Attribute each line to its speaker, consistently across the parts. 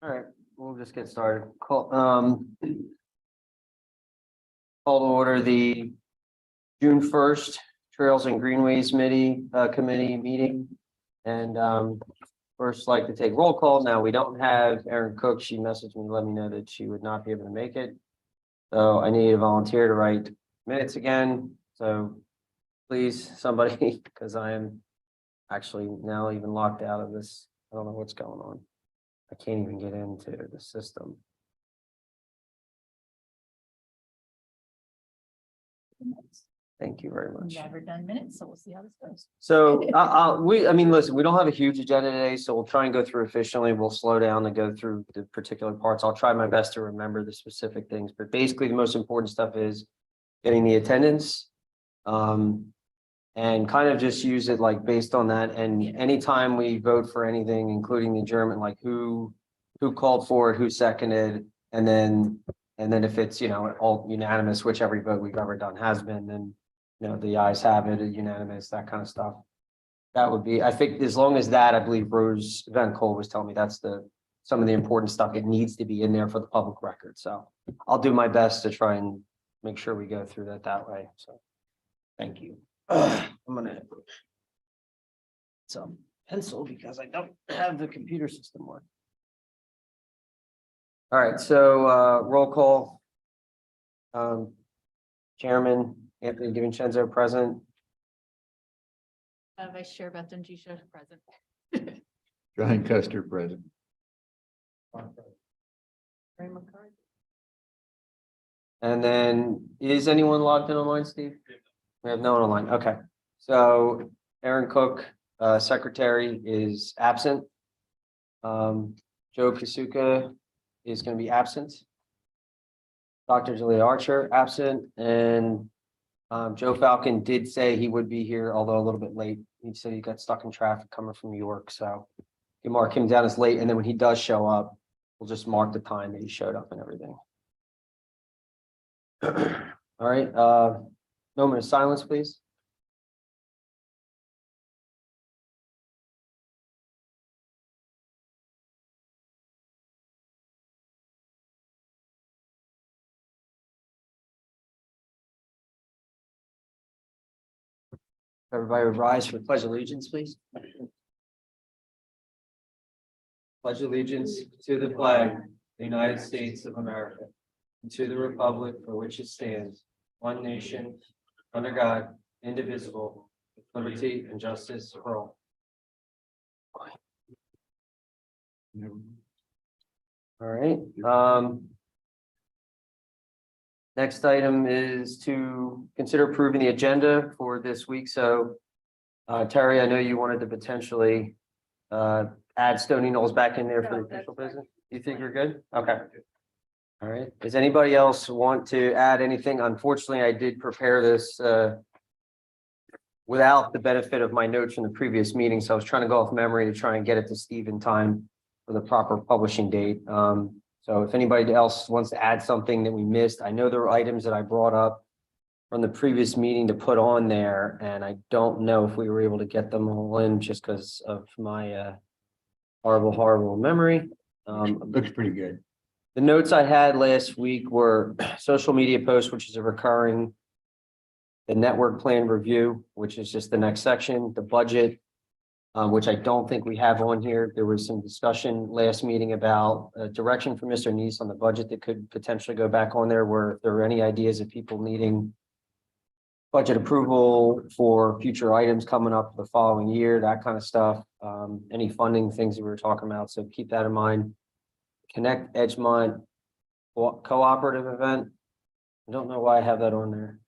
Speaker 1: All right, we'll just get started. Call to order the June 1st Trails and Greenways Committee meeting. And first like to take roll call. Now we don't have Erin Cook. She messaged me to let me know that she would not be able to make it. So I need a volunteer to write minutes again. So please, somebody, because I am actually now even locked out of this. I don't know what's going on. I can't even get into the system. Thank you very much.
Speaker 2: Never done minutes, so we'll see how this goes.
Speaker 1: So listen, we don't have a huge agenda today, so we'll try and go through efficiently. We'll slow down and go through the particular parts. I'll try my best to remember the specific things, but basically the most important stuff is getting the attendance. And kind of just use it like based on that. And anytime we vote for anything, including the adjournment, like who called for it, who seconded, and then if it's, all unanimous, which every vote we've ever done has been, then, the ayes have it, unanimous, that kind of stuff. That would be, I think, as long as that, I believe Rose Van Cole was telling me that's some of the important stuff. It needs to be in there for the public record. So I'll do my best to try and make sure we go through that way. So thank you. I'm gonna put some pencil because I don't have the computer system working. All right, so roll call. Chairman Anthony DiVincenzo present.
Speaker 2: Vice Chair Beth Danjisha present.
Speaker 3: John Custer present.
Speaker 2: Ray McCarthy.
Speaker 1: And then is anyone logged in online, Steve? We have no one online. Okay, so Erin Cook, secretary, is absent. Joe Kasuka is going to be absent. Dr. Julia Archer absent, and Joe Falcon did say he would be here, although a little bit late. He said he got stuck in traffic coming from New York, so you mark him down as late, and then when he does show up, we'll just mark the time that he showed up and everything. All right, moment of silence, please. Everybody would rise for pledge allegiance, please. Pledge allegiance to the flag, the United States of America, and to the republic for which it stands, one nation, under God, indivisible, with liberty and justice for all. All right. Next item is to consider approving the agenda for this week. So, Terry, I know you wanted to potentially add Stony Knolls back in there for the official business. You think you're good? Okay. All right. Does anybody else want to add anything? Unfortunately, I did prepare this without the benefit of my notes from the previous meeting. So I was trying to go off memory to try and get it to Steve in time for the proper publishing date. So if anybody else wants to add something that we missed, I know there were items that I brought up from the previous meeting to put on there, and I don't know if we were able to get them all in just because of my horrible memory.
Speaker 3: Looks pretty good.
Speaker 1: The notes I had last week were social media posts, which is a recurring, the network plan review, which is just the next section, the budget, which I don't think we have on here. There was some discussion last meeting about direction from Mr. Neese on the budget that could potentially go back on there. Were there any ideas of people needing budget approval for future items coming up the following year, that kind of stuff, any funding things that we were talking about. So keep that in mind. Connect Edgemont cooperative event. I don't know why I have that on there.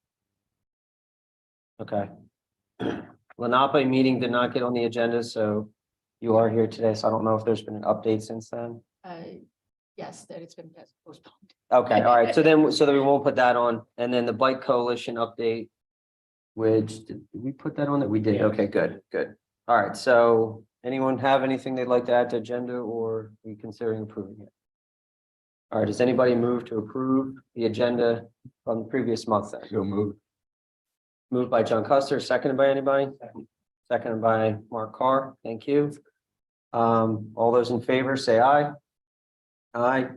Speaker 1: Okay. Lenape meeting did not get on the agenda, so you are here today. So I don't know if there's been an update since then.
Speaker 2: Yes, that it's been postponed.
Speaker 1: Okay, all right. So then we won't put that on. And then the Bike Coalition update, which did we put that on? That we did. Okay, good. All right. So anyone have anything they'd like to add to agenda, or are we considering approving it? All right. Does anybody move to approve the agenda from the previous month then?
Speaker 3: So move.
Speaker 1: Moved by John Custer, seconded by anybody? Seconded by Mark Carr. Thank you. All those in favor, say aye. Aye.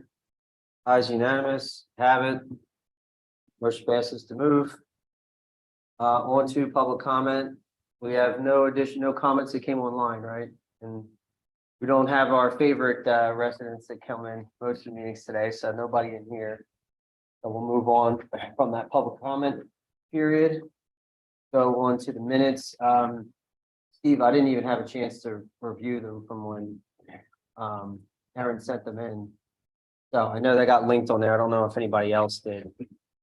Speaker 1: Ayes unanimous, have it. Motion passes to move. On to public comment. We have no comments that came online, right? And we don't have our favorite residents that come in most of the meetings today, so nobody in here. So we'll move on from that public comment period. Go on to the minutes. Steve, I didn't even have a chance to review them from when Erin sent them in. So I know they got linked on there. I don't know if anybody else did,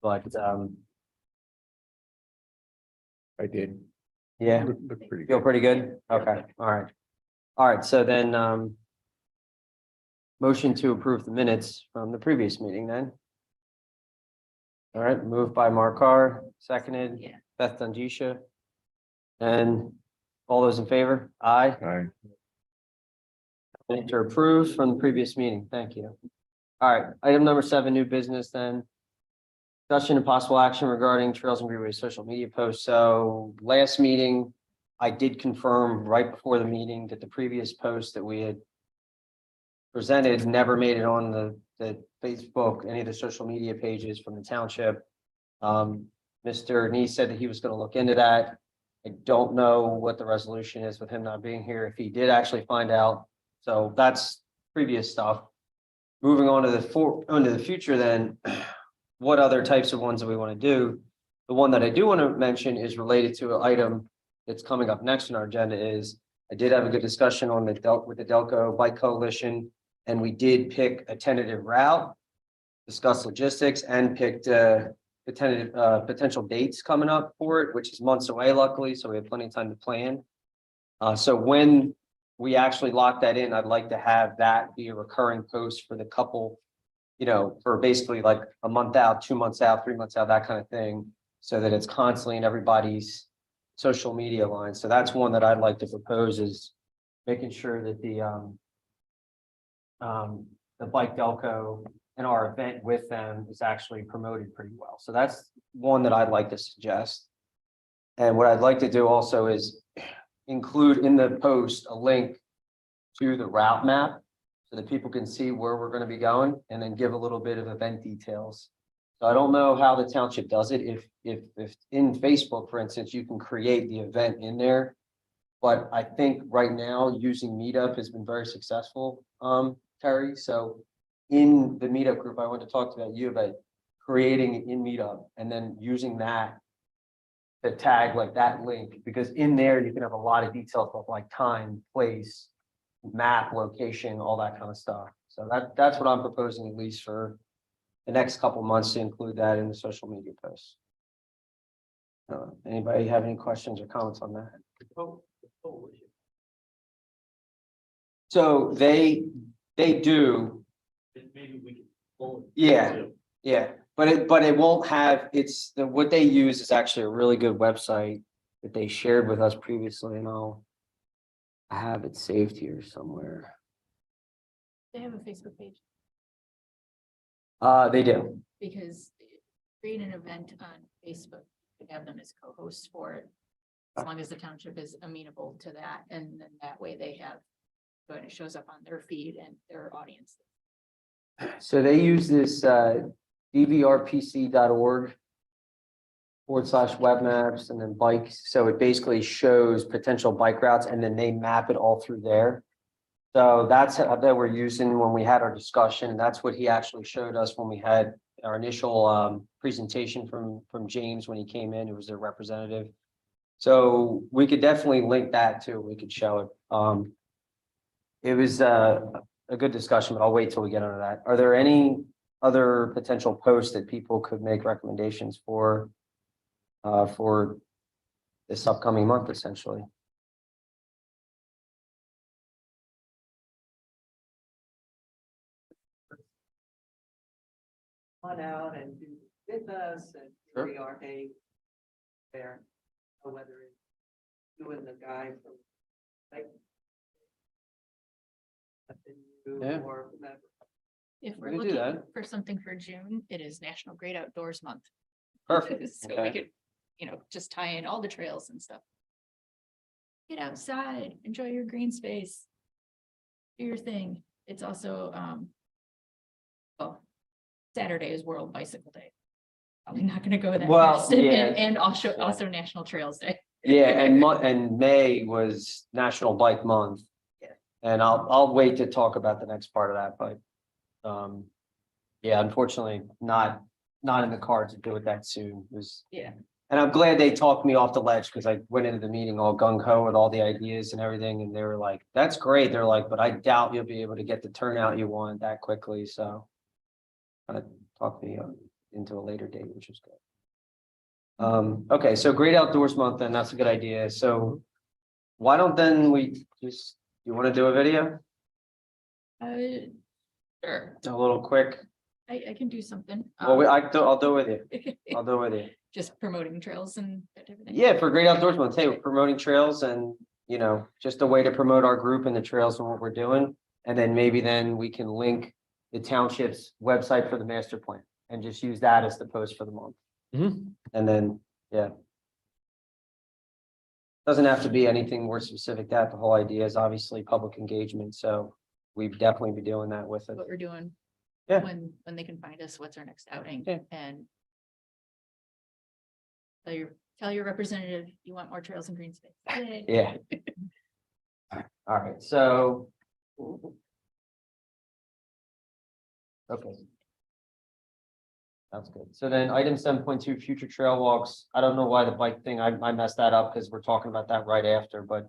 Speaker 1: but
Speaker 3: I did.
Speaker 1: yeah,
Speaker 3: Looked pretty
Speaker 1: feel
Speaker 3: good.
Speaker 1: pretty good. Okay, all right. All right, so then motion to approve the minutes from the previous meeting then. All right, moved by Mark Carr, seconded.
Speaker 2: Yeah.
Speaker 1: Beth Dungisha. And all those in favor? Aye.
Speaker 3: Aye.
Speaker 1: To approve from the previous meeting. Thank you. All right, item number 7, new business then. Discussion and possible action regarding Trails and Greenways social media posts. So last meeting, I did confirm right before the meeting that the previous post that we had presented never made it on the Facebook, any of the social media pages from the township. Mr. Nee said that he was going to look into that. I don't know what the resolution is with him not being here, if he did actually find out. So that's previous stuff. Moving on to the future then, what other types of ones do we want to do? The one that I do want to mention is related to an item that's coming up next on our agenda is, I did have a good discussion on with the Delco Bike Coalition, and we did pick a tentative route, discuss logistics, and picked the tentative potential dates coming up for it, which is months away luckily, so we have plenty of time to plan. So when we actually lock that in, I'd like to have that be a recurring post for the couple, you know, for basically like a month out, 2 months out, 3 months out, that kind of thing, so that it's constantly in everybody's social media line. So that's one that I'd like to propose, is making sure that the Bike Delco and our event with them is actually promoted pretty well. So that's one that I'd like to suggest. And what I'd like to do also is include in the post a link to the route map so that people can see where we're going to be going, and then give a little bit of event details. So I don't know how the township does it. If in Facebook, for instance, you can create the event in there. But I think right now using Meetup has been very successful, Terry. So in the Meetup group, I want to talk to you about creating it in Meetup and then using that to tag like that link, because in there you can have a lot of details of like time, place, map, location, all that kind of stuff. So that's what I'm proposing, at least for the next couple months, to include that in the social media posts. Anybody have any questions or comments on that? So they do.
Speaker 4: Maybe we can pull it.
Speaker 1: Yeah, yeah, but it won't have, what they use is actually a really good website that they shared with us previously, and I have it saved here somewhere.
Speaker 2: They have a Facebook page,
Speaker 1: They do.
Speaker 2: because create an event on Facebook, you could have them as co-hosts for it. As long as the township is amenable to that, and then that way they have, when it shows up on their feed and their audience.
Speaker 1: So they use this dvrpc.org/webmaps and then bikes. So it basically shows potential bike routes, and then they map it all through there. So that's how that we're using when we had our discussion. That's what he actually showed us when we had our initial presentation from James when he came in, who was their representative. So we could definitely link that too. We could show it. It was a good discussion, but I'll wait till we get into that. Are there any other potential posts that people could make recommendations for this upcoming month, essentially?
Speaker 5: Come out and do with us, and
Speaker 1: Sure.
Speaker 5: we are there. Or whether it's you and the guy from like
Speaker 1: Yeah.
Speaker 5: or whomever.
Speaker 2: If
Speaker 1: We
Speaker 2: we're
Speaker 1: could do
Speaker 2: looking
Speaker 1: that.
Speaker 2: for something for June, it is National Great Outdoors Month.
Speaker 1: Perfect.
Speaker 2: So we
Speaker 1: Okay.
Speaker 2: could, just tie in all the trails and stuff. Get outside, enjoy your green space. Do your thing. It's also, Saturday is World Bicycle Day. Probably not gonna go that
Speaker 1: Well,
Speaker 2: fast.
Speaker 1: yeah.
Speaker 2: And also National Trails Day.
Speaker 1: Yeah, and May was National Bike Month.
Speaker 5: Yeah.
Speaker 1: And I'll wait to talk about the next part of that, but, yeah, unfortunately, not in the cards to do it that soon. It was,
Speaker 2: Yeah.
Speaker 1: and I'm glad they talked me off the ledge because I went into the meeting all gung ho with all the ideas and everything, and they were like, "That's great." They're like, "But I doubt you'll be able to get the turnout you want that quickly." So, kind of talked me into a later date, which is good. Okay, so Great Outdoors Month, then that's a good idea. So, why don't then we just, you want to do a video?
Speaker 2: Sure,
Speaker 1: A little quick.
Speaker 2: I can do something.
Speaker 1: Well, I'll do it with you. I'll do it with you.
Speaker 2: Just promoting trails and that type of thing.
Speaker 1: Yeah, for Great Outdoors Month, hey, we're promoting trails and, just a way to promote our group and the trails and what we're doing. And then maybe then we can link the township's website for the master plan and just use that as the post for the month. And then, yeah. Doesn't have to be anything more specific. That the whole idea is obviously public engagement, so we'd definitely be doing that with it.
Speaker 2: What we're doing.
Speaker 1: Yeah.
Speaker 2: When they can find us, what's our next outing
Speaker 1: Yeah.
Speaker 2: and. Tell your representative you want more trails and green space. Yay.
Speaker 1: Yeah. All right, so. Okay. Sounds good. So then item 7.2, future trail walks. I don't know why the bike thing, I messed that up because we're talking about that right after, but.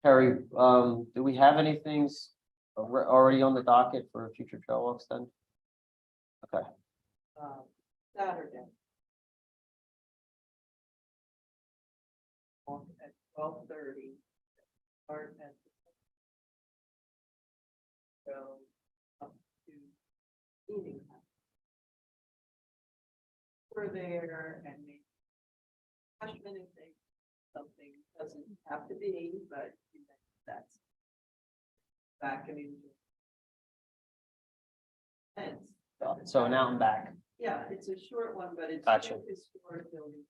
Speaker 1: Harry, do we have anything already on the docket for future trail walks then? Okay,
Speaker 5: Saturday. At 12:30. Start at. Go up to meeting house. We're there and maybe. Freshman if they, something doesn't have to be, but that's. Back, I mean. Fence.
Speaker 1: so an out and back.
Speaker 5: Yeah, it's a short one, but it's.
Speaker 1: Gotcha.
Speaker 5: Historic building.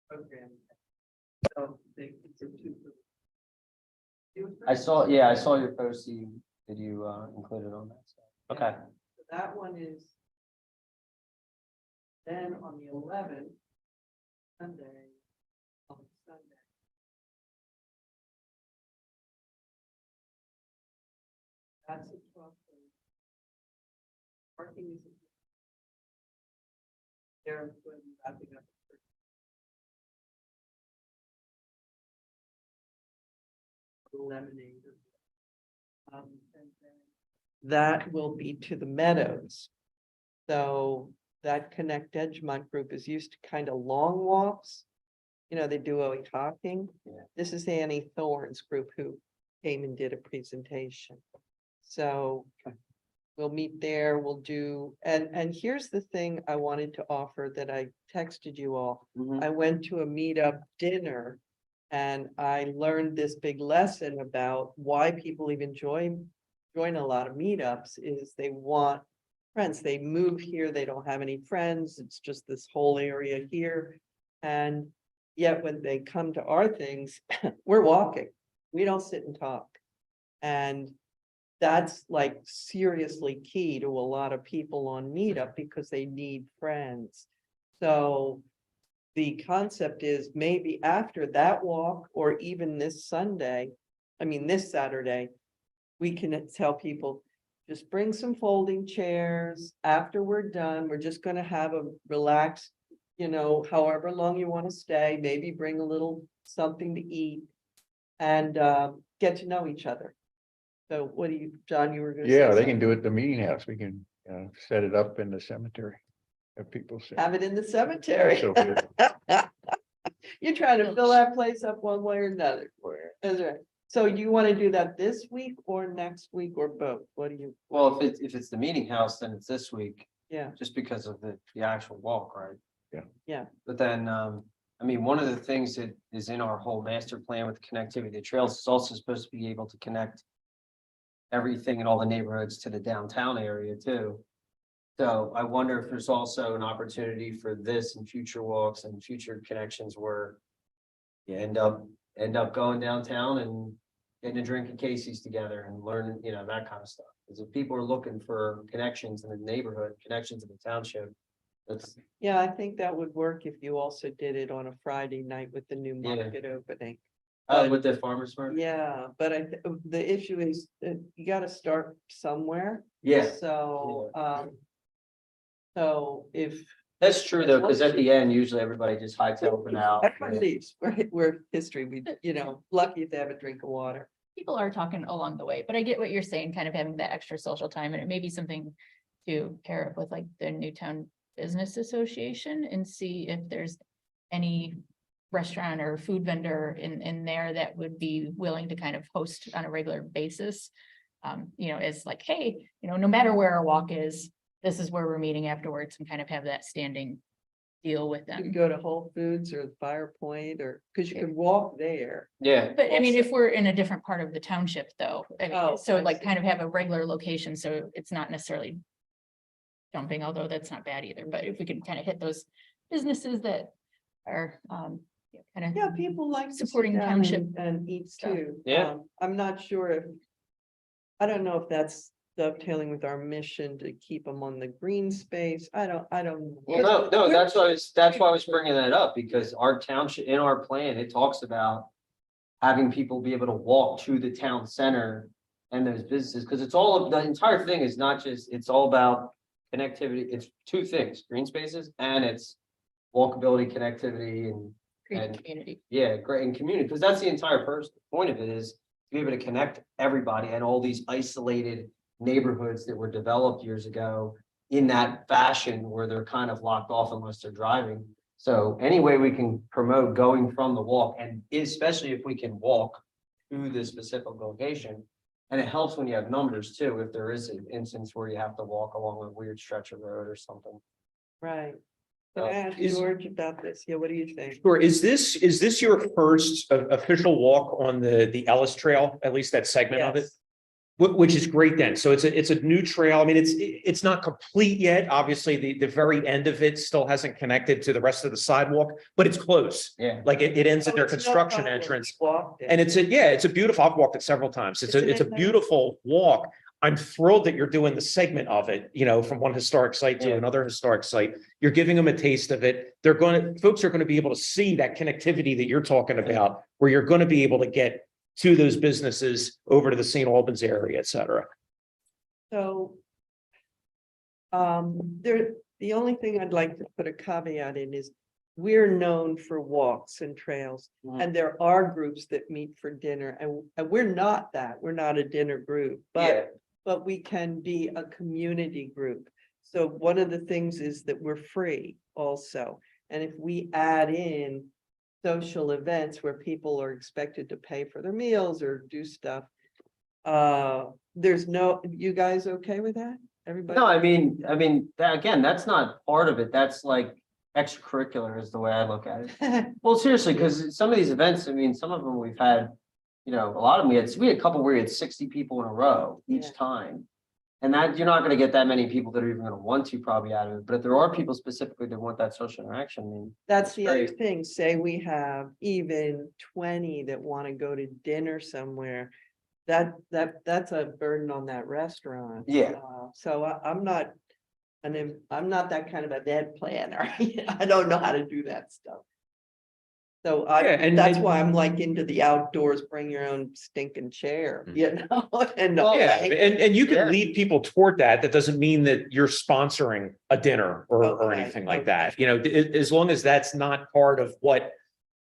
Speaker 5: Program. So it's a two.
Speaker 1: I saw your post that you included on that. So. Okay,
Speaker 5: So that one is. Then on the 11th, Sunday. On Sunday. That's a 12. Parking is. They're going to be wrapping up. Lemonade. And then that will be to the Meadows. So that Connect Edgemont group is used to kind of long walks. They do a talking.
Speaker 1: Yeah.
Speaker 5: This is Annie Thorne's group who came and did a presentation. So we'll meet there, we'll do, and here's the thing I wanted to offer that I texted you all. I went to a meetup dinner and I learned this big lesson about why people even join a lot of meetups is they want friends. They move here, they don't have any friends. It's just this whole area here. And yet when they come to our things, we're walking. We don't sit and talk. And that's like seriously key to a lot of people on meetup because they need friends. So the concept is maybe after that walk or even this Saturday, we can tell people, just bring some folding chairs. After we're done, we're just going to have a relaxed, however long you want to stay, maybe bring a little something to eat and get to know each other. So what do you, John, you were going to say?
Speaker 3: Yeah, they can do it at the meeting house. We can set it up in the cemetery. Have people sit.
Speaker 5: Have it in the cemetery.
Speaker 3: So good.
Speaker 5: You're trying to fill that place up one way or another. That's right. So you want to do that this week or next week or both? What do you?
Speaker 1: well, if it's the meeting house, then it's this week,
Speaker 5: Yeah,
Speaker 1: just because of the actual walk, right?
Speaker 5: yeah,
Speaker 1: But then, one of the things that is in our whole master plan with connectivity to trails is also supposed to be able to connect everything in all the neighborhoods to the downtown area too. So I wonder if there's also an opportunity for this and future walks and future connections where you end up going downtown and getting a drink at Casey's together and learning, you know, that kind of stuff. Because if people are looking for connections in the neighborhood, connections in the township, that's,
Speaker 5: Yeah, I think that would work if you also did it on a Friday night with the new
Speaker 1: Yeah.
Speaker 5: market opening.
Speaker 1: with the farmer's market.
Speaker 5: Yeah, but the issue is that you gotta start somewhere.
Speaker 1: Yeah,
Speaker 5: So, so if
Speaker 1: that's true though, because at the end, usually everybody just hightails it out.
Speaker 5: everyone leaves, we're history, we, lucky if they have a drink of water.
Speaker 2: People are talking along the way, but I get what you're saying, kind of having that extra social time, and it may be something to pair up with like the Newtown Business Association and see if there's any restaurant or food vendor in there that would be willing to kind of host on a regular basis. As like, hey, no matter where our walk is, this is where we're meeting afterwards, and kind of have that standing deal with
Speaker 5: You could
Speaker 2: them.
Speaker 5: go to Whole Foods or Fire Point, or, cause you could walk there.
Speaker 1: Yeah,
Speaker 2: But I mean, if we're in a different part of the township though, I
Speaker 5: Oh,
Speaker 2: mean, so
Speaker 5: I
Speaker 2: like
Speaker 5: see.
Speaker 2: kind of have a regular location, so it's not necessarily dumping, although that's not bad either, but if we can kind of hit those businesses that are, kind of.
Speaker 5: Yeah, people like to sit
Speaker 2: Supporting
Speaker 5: down
Speaker 2: township
Speaker 5: and eat
Speaker 2: stuff.
Speaker 5: too.
Speaker 1: Yeah.
Speaker 5: I'm not sure if, I don't know if that's dovetailing with our mission to keep them on the green space. I don't.
Speaker 1: well, no, that's why I was bringing that up, because our township, in our plan, it talks about having people be able to walk to the town center and those businesses, because it's all, the entire thing is not just, it's all about connectivity. It's two things, green spaces, and it's walkability, connectivity, and
Speaker 2: Create community.
Speaker 1: yeah, great, and community, because that's the entire point of it, is to be able to connect everybody and all these isolated neighborhoods that were developed years ago in that fashion where they're kind of locked off unless they're driving. So any way we can promote going from the walk, and especially if we can walk to the specific location. And it helps when you have numbers too, if there is an instance where you have to walk along a weird stretch of road or something.
Speaker 5: Right. Can I ask
Speaker 6: Is-
Speaker 5: George about this? Yeah, what do you think?
Speaker 6: Sure. Is this your first official walk on the Ellis Trail, at least that segment of it?
Speaker 5: Yes.
Speaker 6: Which is great then. So it's a new trail. I mean, it's not complete yet. Obviously, the very end of it still hasn't connected to the rest of the sidewalk, but it's close.
Speaker 1: Yeah.
Speaker 6: Like it ends at
Speaker 5: Oh,
Speaker 6: their
Speaker 5: it's no
Speaker 6: construction
Speaker 5: problem.
Speaker 6: entrance.
Speaker 5: Walked it.
Speaker 6: And it's a beautiful, I've walked it several times. It's
Speaker 5: Isn't
Speaker 6: a
Speaker 5: it nice?
Speaker 6: beautiful walk. I'm thrilled that you're doing the segment of it, from one historic site to
Speaker 1: Yeah.
Speaker 6: another historic site. You're giving them a taste of it. Folks are going to be able to see that connectivity that you're talking about, where you're going to be able to get to those businesses over to the St. Albans area, et cetera.
Speaker 5: So. The only thing I'd like to put a caveat in is, we're known for walks and trails.
Speaker 1: Mhm.
Speaker 5: And there are groups that meet for dinner, and we're not that, we're not a dinner group, but we can be a community group. So one of the things is that we're free also, and if we add in social events where people are expected to pay for their meals or do stuff. You guys okay with that? Everybody?
Speaker 1: No, I mean, that, again, that's not part of it. That's like extracurricular is the way I look at it. Well, seriously, because some of these events, I mean, some of them we've had, a lot of them, we had a couple where we had 60 people in a row each
Speaker 5: Yeah.
Speaker 1: time. And that, you're not gonna get that many people that are even gonna want to probably out of it, but if there are people specifically that want that social interaction, I mean.
Speaker 5: That's the other
Speaker 1: great.
Speaker 5: thing, say we have even 20 that want to go to dinner somewhere. That's a burden on that restaurant.
Speaker 1: Yeah.
Speaker 5: So I'm not that kind of a dead planner. I don't know how to do that stuff. So
Speaker 6: Yeah, and-
Speaker 5: that's
Speaker 6: and-
Speaker 5: why I'm like into the outdoors, bring your own stinking chair, and.
Speaker 6: Yeah, and you
Speaker 1: Yeah.
Speaker 6: can lead people toward that. That doesn't mean that you're sponsoring a dinner or
Speaker 5: Okay,
Speaker 6: anything like
Speaker 5: okay.
Speaker 6: that. As long as that's not part of what,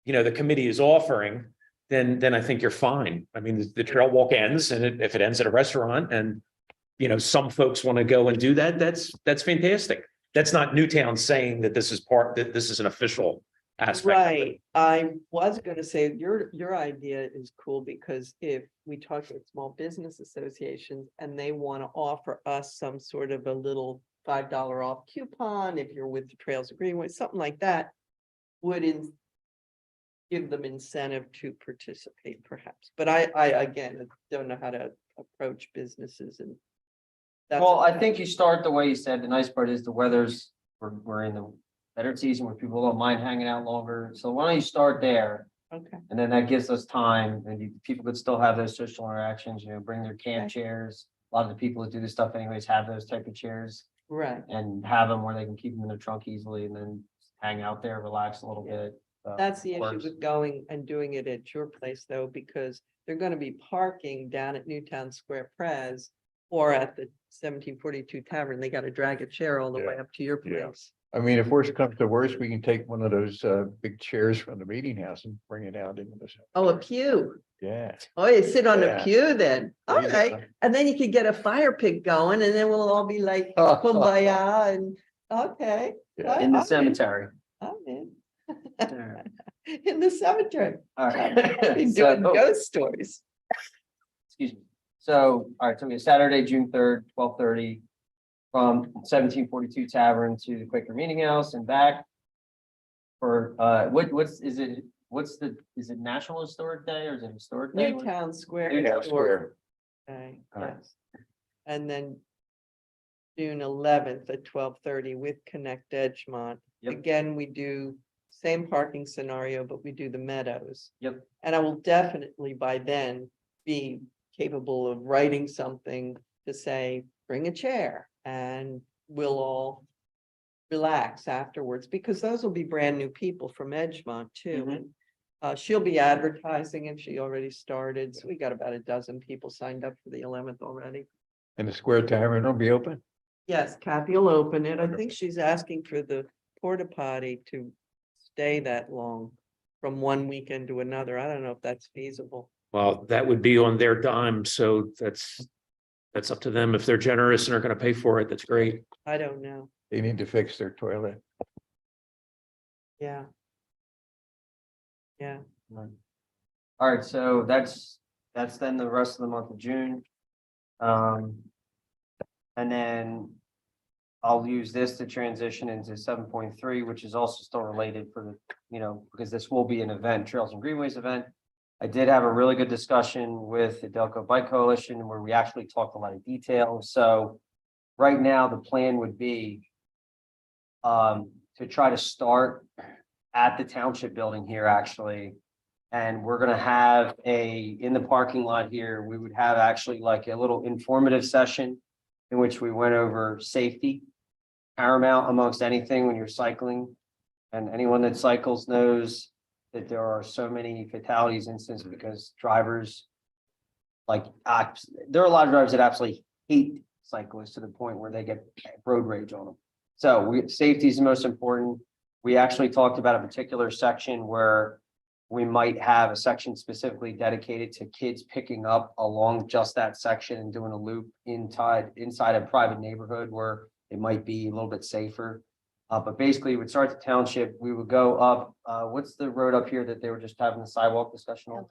Speaker 6: the committee is offering, then I think you're fine. I mean, the trail walk ends, and if it ends at a restaurant and, some folks want to go and do that, that's fantastic. That's not Newtown saying that this is an official aspect. of it.
Speaker 5: Right, I was gonna say, your idea is cool, because if we talk to small business associations and they wanna offer us some sort of a little $5 off coupon, if you're with the Trails of Greenways, something like that, would give them incentive to participate perhaps, but I again, don't know how to approach businesses and. that's
Speaker 1: Well, I think you start the way you said. The nice part is the we're in the better season where people don't mind hanging out longer. So why don't you start there?
Speaker 5: Okay,
Speaker 1: And then that gives us time and people could still have those social interactions, bring their camp
Speaker 5: Okay.
Speaker 1: chairs. A lot of the people that do this stuff anyways have those type of chairs
Speaker 5: right.
Speaker 1: and have them where they can keep them in their trunk easily and then hang out there, relax a little bit.
Speaker 5: That's the issue
Speaker 1: works.
Speaker 5: with going and doing it at your place though, because they're gonna be parking down at Newtown Square Pres or at the 1742 Tavern. They gotta drag a chair all the way up to your
Speaker 3: Yeah.
Speaker 5: place.
Speaker 3: I mean, if worse comes to worse, we can take one of those big chairs from the meeting house and bring it out into the.
Speaker 5: Oh, a pew.
Speaker 3: Yeah.
Speaker 5: Oh, you sit on a
Speaker 3: Yeah.
Speaker 5: pew then.
Speaker 3: There you
Speaker 5: Okay.
Speaker 3: go.
Speaker 5: And then you could get a fire pit going and then we'll all be like kumbaya and, okay.
Speaker 3: Yeah.
Speaker 1: In the
Speaker 5: I'm
Speaker 1: cemetery.
Speaker 5: I'm in.
Speaker 1: Alright.
Speaker 5: In the cemetery.
Speaker 1: All
Speaker 5: Be
Speaker 1: right.
Speaker 5: doing
Speaker 1: So-
Speaker 5: ghost stories.
Speaker 1: Excuse me. So, all right, so we have Saturday, June 3rd, 12:30. From 1742 Tavern to the Quaker Meeting House and back. For is it National Historic Day or is it Historic Day?
Speaker 5: Newtown Square.
Speaker 3: Newtown
Speaker 5: Historic
Speaker 3: Square.
Speaker 5: Day,
Speaker 3: All right.
Speaker 5: yes. And then June 11th at 12:30 with Connect Edgemont.
Speaker 1: Yep.
Speaker 5: Again, we do same parking scenario, but we do the meadows.
Speaker 1: Yep.
Speaker 5: And I will definitely by then be capable of writing something to say, bring a chair and we'll all relax afterwards, because those will be brand new people from Edgemont too.
Speaker 1: Mhm.
Speaker 5: And she'll be advertising if she already started. So we got about a dozen people signed up for the 11th already.
Speaker 3: And the Square Tavern will be open?
Speaker 5: Yes, Kathy will open it. I think she's asking for the porta potty to stay that long from one weekend to another. I don't know if that's feasible.
Speaker 6: Well, that would be on their dime, so that's up to them. If they're generous and are gonna pay for it, that's great.
Speaker 5: I don't know.
Speaker 3: They need to fix their toilet.
Speaker 5: Yeah. Yeah.
Speaker 1: All right, so that's then the rest of the month of June. And then I'll use this to transition into 7.3, which is also still related for the, because this will be an event, Trails and Greenways event. I did have a really good discussion with the Delco Bike Coalition where we actually talked a lot of detail. So right now, the plan would be to try to start at the township building here, actually. And we're gonna have in the parking lot here, we would have actually like a little informative session in which we went over safety, paramount amongst anything when you're cycling. And anyone that cycles knows that there are so many fatalities incidents because drivers there are a lot of drivers that absolutely hate cyclists to the point where they get road rage on them. So safety is the most important. We actually talked about a particular section where we might have a section specifically dedicated to kids picking up along just that section and doing a loop inside a private neighborhood where it might be a little bit safer. But basically, we would start the township, we would go up, what's the road up here that they were just having the sidewalk discussion on?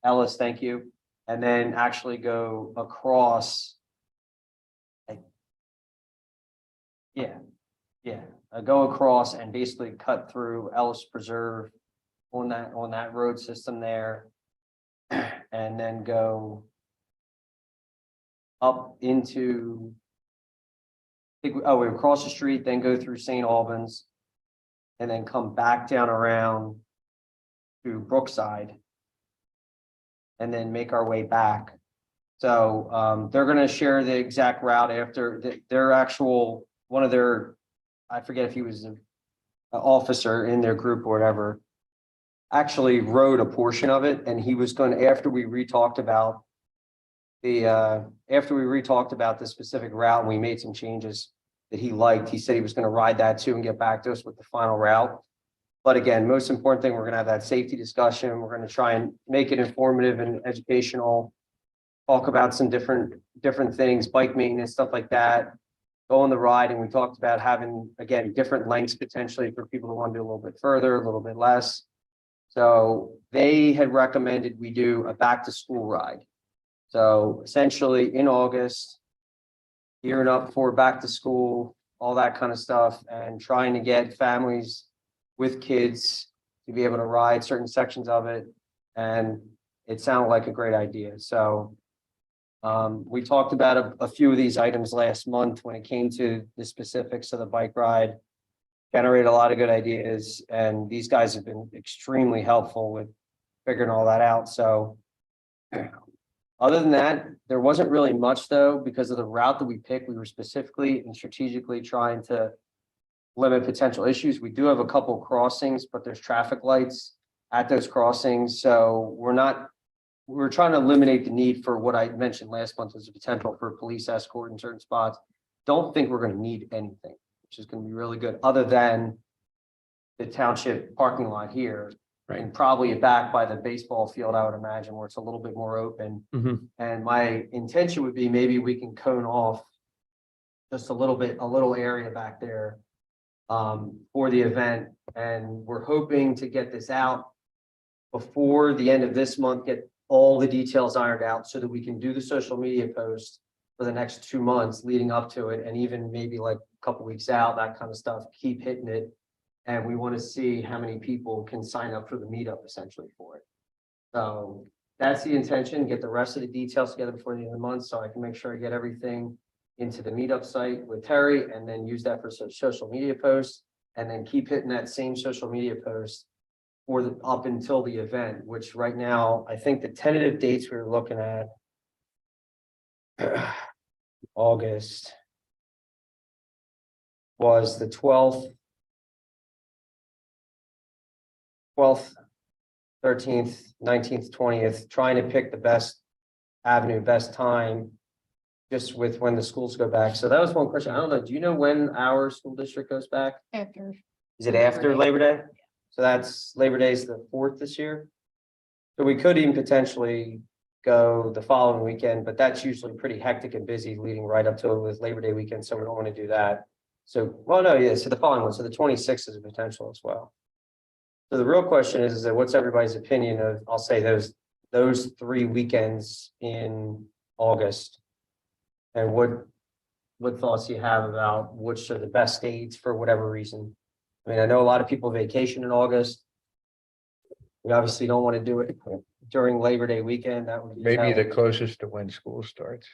Speaker 1: Ellis, thank you. And then actually go across. Go across and basically cut through Ellis Preserve on that road system there. And then go up into we would cross the street, then go through St. Albans. And then come back down around to Brookside. And then make our way back. So they're gonna share the exact route after their actual, one of their, I forget if he was an officer in their group or whatever, actually wrote a portion of it, and he was going to, after we re-talked about the specific route, and we made some changes that he liked, he said he was going to ride that too and get back to us with the final route. But again, most important thing, we're going to have that safety discussion. We're going to try and make it informative and educational, talk about some different things, bike maintenance, stuff like that. Go on the ride, and we talked about having, again, different lengths potentially for people who want to do a little bit further, a little bit less. So they had recommended we do a back to school ride. So essentially in August, gearing up for back to school, all that kind of stuff, and trying to get families with kids to be able to ride certain sections of it. And it sounded like a great idea. So we talked about a few of these items last month when it came to the specifics of the bike ride. Generated a lot of good ideas, and these guys have been extremely helpful with figuring all that out, so. Other than that, there wasn't really much though, because of the route that we picked, we were specifically and strategically trying to limit potential issues. We do have a couple crossings, but there's traffic lights at those crossings, so we're trying to eliminate the need for what I mentioned last month was the potential for police escort in certain spots. Don't think we're gonna need anything, which is gonna be really good, other than the township parking lot here.
Speaker 6: Right.
Speaker 1: And probably back by the baseball field, I would imagine, where it's a little bit more open.
Speaker 6: Mhm.
Speaker 1: And my intention would be maybe we can cone off just a little area back there for the event. And we're hoping to get this out before the end of this month, get all the details ironed out so that we can do the social media post for the next 2 months leading up to it, and even maybe like a couple weeks out, that kind of stuff, keep hitting it. And we want to see how many people can sign up for the meetup essentially for it. So that's the intention, get the rest of the details together before the end of the month, so I can make sure I get everything into the meetup site with Terry, and then use that for social media posts, and then keep hitting that same social media post for the, up until the event, which right now, I think the tentative dates we were looking at August was the 12th, 13th, 19th, 20th, trying to pick the best avenue, best time, just with when the schools go back. So that was one question. I don't know. Do you know when our school district goes back?
Speaker 2: After.
Speaker 1: Is it after
Speaker 2: Labor Day.
Speaker 1: Labor Day? So that's Labor Day is the 4th this year. So we could even potentially go the following weekend, but that's usually pretty hectic and busy leading right up to it with Labor Day weekend. So we don't want to do that. So, well, no, yeah, so the following one. So the 26th is a potential as well. So the real question is that what's everybody's opinion of, I'll say those 3 weekends in August? And what thoughts do you have about which are the best dates for whatever reason? I mean, I know a lot of people vacation in August. We obviously don't want to do it during Labor Day weekend. That would be
Speaker 3: Maybe the
Speaker 1: hell.
Speaker 3: closest to when school starts.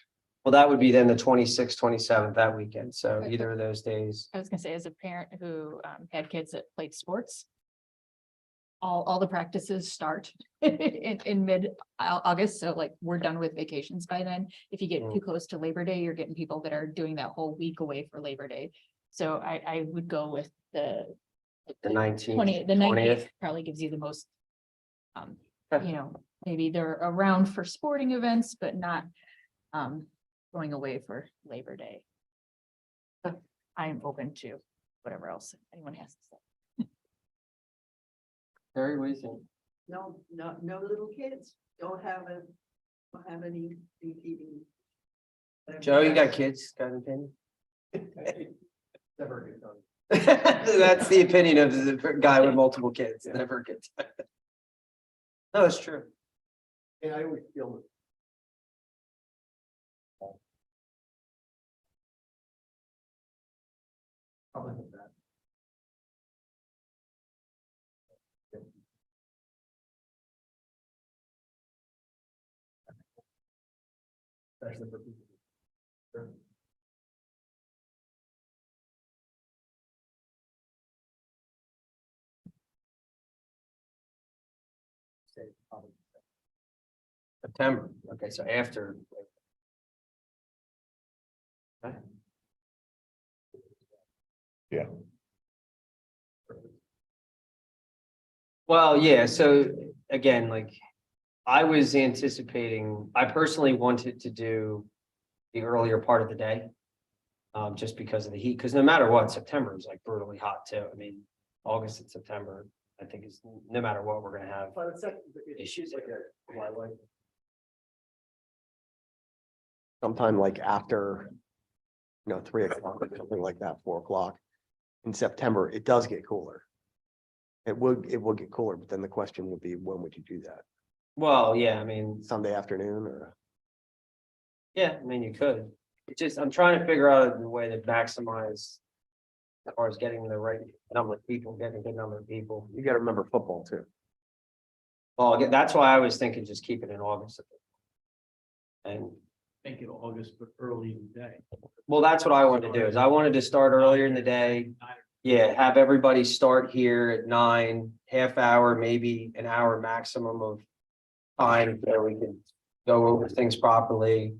Speaker 1: Well, that would be then the 26th, 27th, that weekend. So either of those days.
Speaker 2: I was gonna say, as a parent who had kids that played sports, all the practices start in mid-August, so like we're done with vacations by then. If you get too close to Labor Day, you're getting people that are doing that whole week away for Labor Day. So I would go with the
Speaker 1: 19th,
Speaker 2: the 19th
Speaker 1: 20th.
Speaker 2: probably gives you the most,
Speaker 1: Okay.
Speaker 2: you know, maybe they're around for sporting events, but not going away for Labor Day. But I am open to whatever else anyone has to say.
Speaker 1: Terry, what do you think?
Speaker 7: No, no little kids, don't have any eating.
Speaker 1: Joe, you got kids, got an opinion?
Speaker 4: Never get done.
Speaker 1: That's the opinion of the guy with multiple kids, never gets. No, it's true.
Speaker 4: And I always feel. Probably not that. Especially for people. Sure. Say probably.
Speaker 1: September, okay, so after. Okay.
Speaker 3: Yeah.
Speaker 1: Well, yeah, so again, like, I was anticipating, I personally wanted to do the earlier part of the day. Just because of the heat, because no matter what, September is like brutally hot too. I mean, August and September, I think is, no matter what, we're gonna have
Speaker 4: But it's
Speaker 1: issues.
Speaker 4: like a twilight.
Speaker 8: Sometime like after, 3 o'clock or something like that, 4 o'clock. In September, it does get cooler. It will get cooler, but then the question would be, when would you do that?
Speaker 1: Well, yeah, I mean,
Speaker 8: Sunday afternoon or?
Speaker 1: yeah, I mean, you could. It's just, I'm trying to figure out a way to maximize as far as getting the right number of people, getting a good number of people.
Speaker 8: You gotta remember football too.
Speaker 1: Well, again, that's why I was thinking just keep it in August. And,
Speaker 4: Make it August, but early in the day.
Speaker 1: well, that's what I wanted to do, is I wanted to start earlier in the day. Yeah, have everybody start here at 9, half hour, maybe an hour maximum of time where we can go over things properly.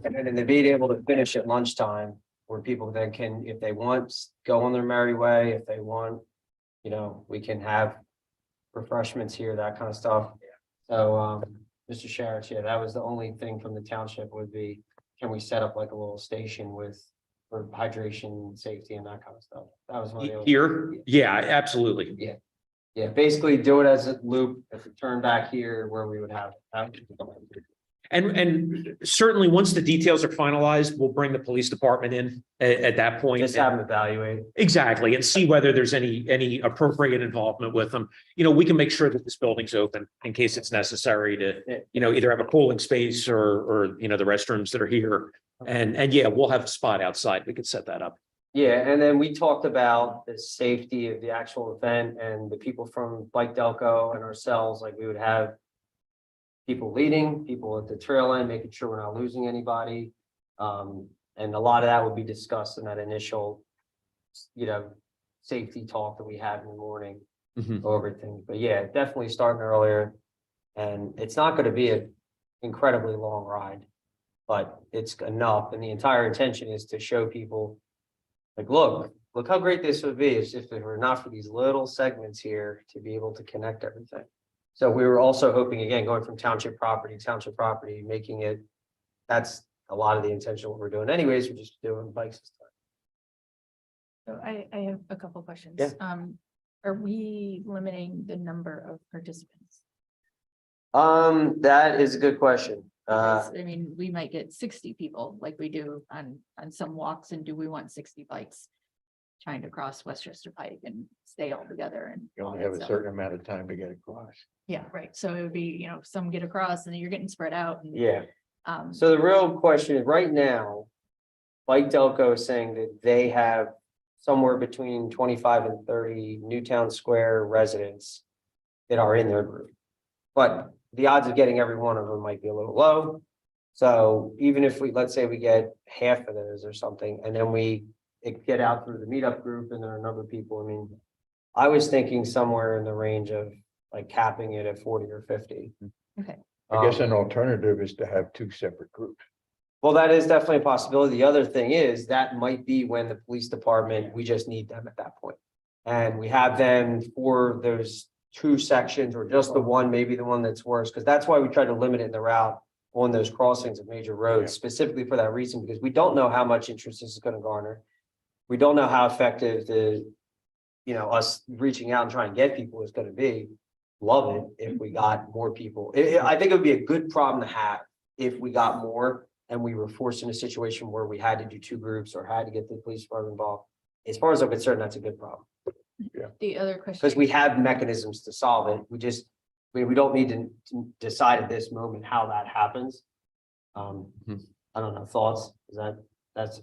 Speaker 1: And then to be able to finish at lunchtime where people then can, if they want, go on their merry way, if they want, we can have refreshments here, that kind of stuff. So, Mr. Sharretts, yeah, that was the only thing from the township would be, can we set up like a little station for hydration, safety and that kind of stuff? That was one of the only-
Speaker 6: Here, yeah, absolutely.
Speaker 1: Yeah, basically do it as a loop, if we turn back here where we would have.
Speaker 6: And certainly, once the details are finalized, we'll bring the police department in at that point.
Speaker 1: Just have them evaluate.
Speaker 6: Exactly, and see whether there's any appropriate involvement with them. We can make sure that this building's open in case it's necessary to, either have a cooling space or the restrooms that are here. And yeah, we'll have a spot outside. We could set that up.
Speaker 1: Yeah, and then we talked about the safety of the actual event and the people from Bike Delco and ourselves, like we would have people leading, people at the trail end, making sure we're not losing anybody. And a lot of that would be discussed in that initial, safety talk that we had in the morning, over everything. But yeah, definitely starting earlier. And it's not going to be an incredibly long ride, but it's enough. And the entire intention is to show people, like, look how great this would be if it were not for these little segments here to be able to connect everything. So we were also hoping, again, going from township property, making it, that's a lot of the intention of what we're doing anyways, we're just doing bikes this time.
Speaker 2: So I have a couple questions.
Speaker 1: Yeah.
Speaker 2: Are we limiting the number of participants?
Speaker 1: That is a good question.
Speaker 2: Because, I mean, we might get 60 people like we do on some walks, and do we want 60 bikes trying to cross Westchester Pike and stay all together? And
Speaker 3: You
Speaker 2: all
Speaker 3: only
Speaker 2: that
Speaker 3: have a
Speaker 2: stuff?
Speaker 3: certain amount of time to get across.
Speaker 2: Yeah, right. So it would be, some get across and then you're getting spread out. And,
Speaker 1: Yeah,
Speaker 2: um,
Speaker 1: so the real question is right now, Bike Delco is saying that they have somewhere between 25 and 30 Newtown Square residents that are in their group. But the odds of getting every one of them might be a little low. So even if let's say we get half of those or something, and then we get out through the meetup group and there are a number of people, I mean, I was thinking somewhere in the range of like capping it at 40 or 50.
Speaker 2: okay.
Speaker 3: I guess an
Speaker 1: Um,
Speaker 3: alternative is to have two separate groups.
Speaker 1: Well, that is definitely a possibility. The other thing is that might be when the police department, we just need them at that point. And we have them for those two sections or just the one, maybe the one that's worse, because that's why we try to limit it in the route on those crossings of major roads, specifically for that reason, because we don't know how much interest this is going to garner. We don't know how effective us reaching out and trying to get people is going to be. Love it if we got more people. I think it would be a good problem to have if we got more and we were forced in a situation where we had to do two groups or had to get the police department involved. As far as I'm concerned, that's a good problem
Speaker 2: The other question.
Speaker 1: because we have mechanisms to solve it. We don't need to decide at this moment how that happens. I don't know, thoughts? That's.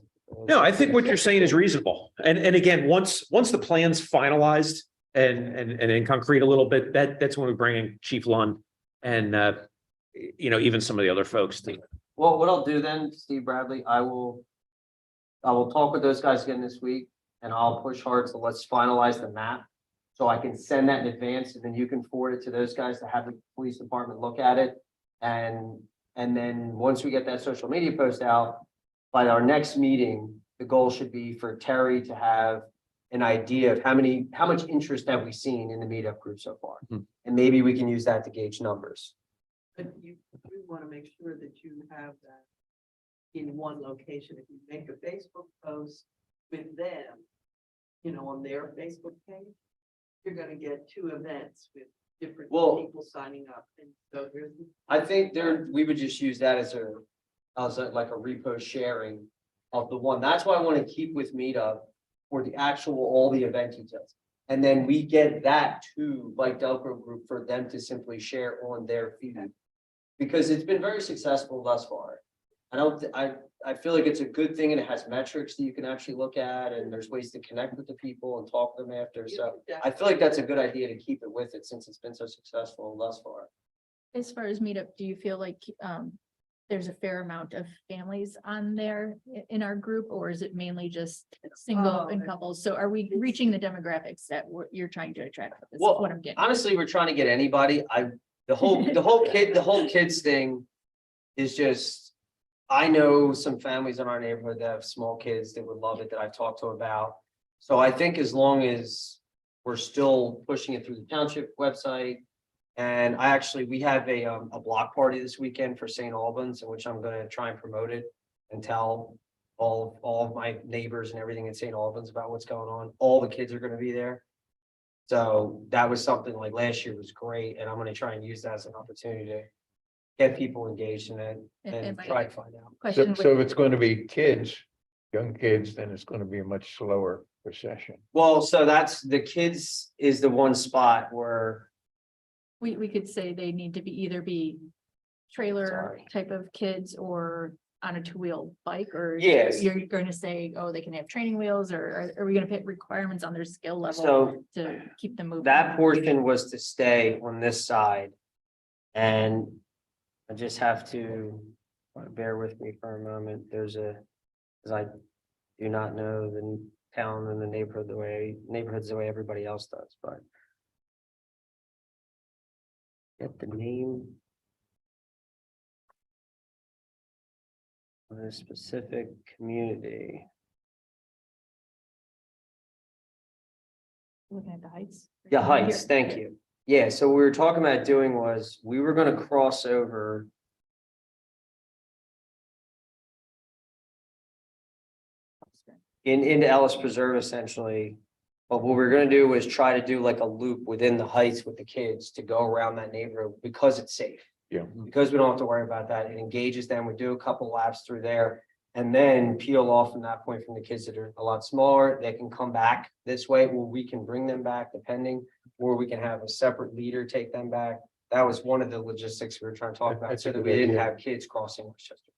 Speaker 6: No, I think what you're saying is reasonable. And again, once the plan's finalized and in concrete a little bit, that's when we bring in Chief Lund and even some of the other folks to.
Speaker 1: Well, what I'll do then, Steve Bradley, I will talk with those guys again this week and I'll push hard. So let's finalize the map. So I can send that in advance and then you can forward it to those guys to have the police department look at it. And then once we get that social media post out, by our next meeting, the goal should be for Terry to have an idea of how much interest have we seen in the meetup group so far? And maybe we can use that to gauge numbers.
Speaker 7: But you want to make sure that you have that in one location. If you make a Facebook post with them, on their Facebook page, you're going to get two events with different
Speaker 1: Well,
Speaker 7: people signing up. And so there's.
Speaker 1: I think we would just use that as like a repost sharing of the one. That's why I want to keep with Meetup for the actual, all the event details. And then we get that to Bike Delco group for them to simply share on their feed. Because it's been very successful thus far. I feel like it's a good thing and it has metrics that you can actually look at and there's ways to connect with the people and talk to them after. So I feel like that's a good idea to keep it with it since it's been so successful thus far.
Speaker 2: As far as meetup, do you feel like there's a fair amount of families on there in our group, or is it mainly just single and couples? So are we reaching the demographics that you're trying to attract? Is
Speaker 1: Well,
Speaker 2: what I'm getting.
Speaker 1: honestly, we're trying to get anybody. The whole kids thing is just, I know some families in our neighborhood that have small kids that would love it, that I've talked to about. So I think as long as we're still pushing it through the township website. And we have a block party this weekend for St. Albans, in which I'm gonna try and promote it and tell all of my neighbors and everything in St. Albans about what's going on. All the kids are gonna be there. So that was something like last year was great, and I'm gonna try and use that as an opportunity to get people engaged in it and
Speaker 2: my
Speaker 1: try to find out.
Speaker 3: So,
Speaker 2: question
Speaker 3: so if
Speaker 2: would-
Speaker 3: it's going to be kids, young kids, then it's going to be a much slower procession.
Speaker 1: Well, so that's, the kids is the one spot where,
Speaker 2: we could say they need to either be trailer
Speaker 1: Sorry.
Speaker 2: type of kids or on a two-wheel bike, or
Speaker 1: Yes.
Speaker 2: you're going to say, oh, they can have training wheels, or are we going to put requirements on their skill level
Speaker 1: so
Speaker 2: to keep them moving?
Speaker 1: that portion was to stay on this side. And I just have to, bear with me for a moment, because I do not know the town and the neighborhoods the way everybody else does, but. Get the name. Of a specific community.
Speaker 2: Looking at the heights.
Speaker 1: Yeah,
Speaker 2: Right
Speaker 1: Heights,
Speaker 2: here.
Speaker 1: thank you. Yeah, so what we were talking about doing was, we were gonna cross over. Into Ellis Preserve essentially. But what we're gonna do is try to do like a loop within the Heights with the kids to go around that neighborhood because it's safe.
Speaker 3: Yeah.
Speaker 1: Because we don't have to worry about that. It engages them. We do a couple laps through there. And then peel off from that point from the kids that are a lot smaller. They can come back this way, or we can bring them back depending, or we can have a separate leader take them back. That was one of the logistics we were trying to talk about,
Speaker 3: That's
Speaker 1: so
Speaker 3: a
Speaker 1: that
Speaker 3: good
Speaker 1: we didn't
Speaker 3: idea.
Speaker 1: have kids crossing Westchester.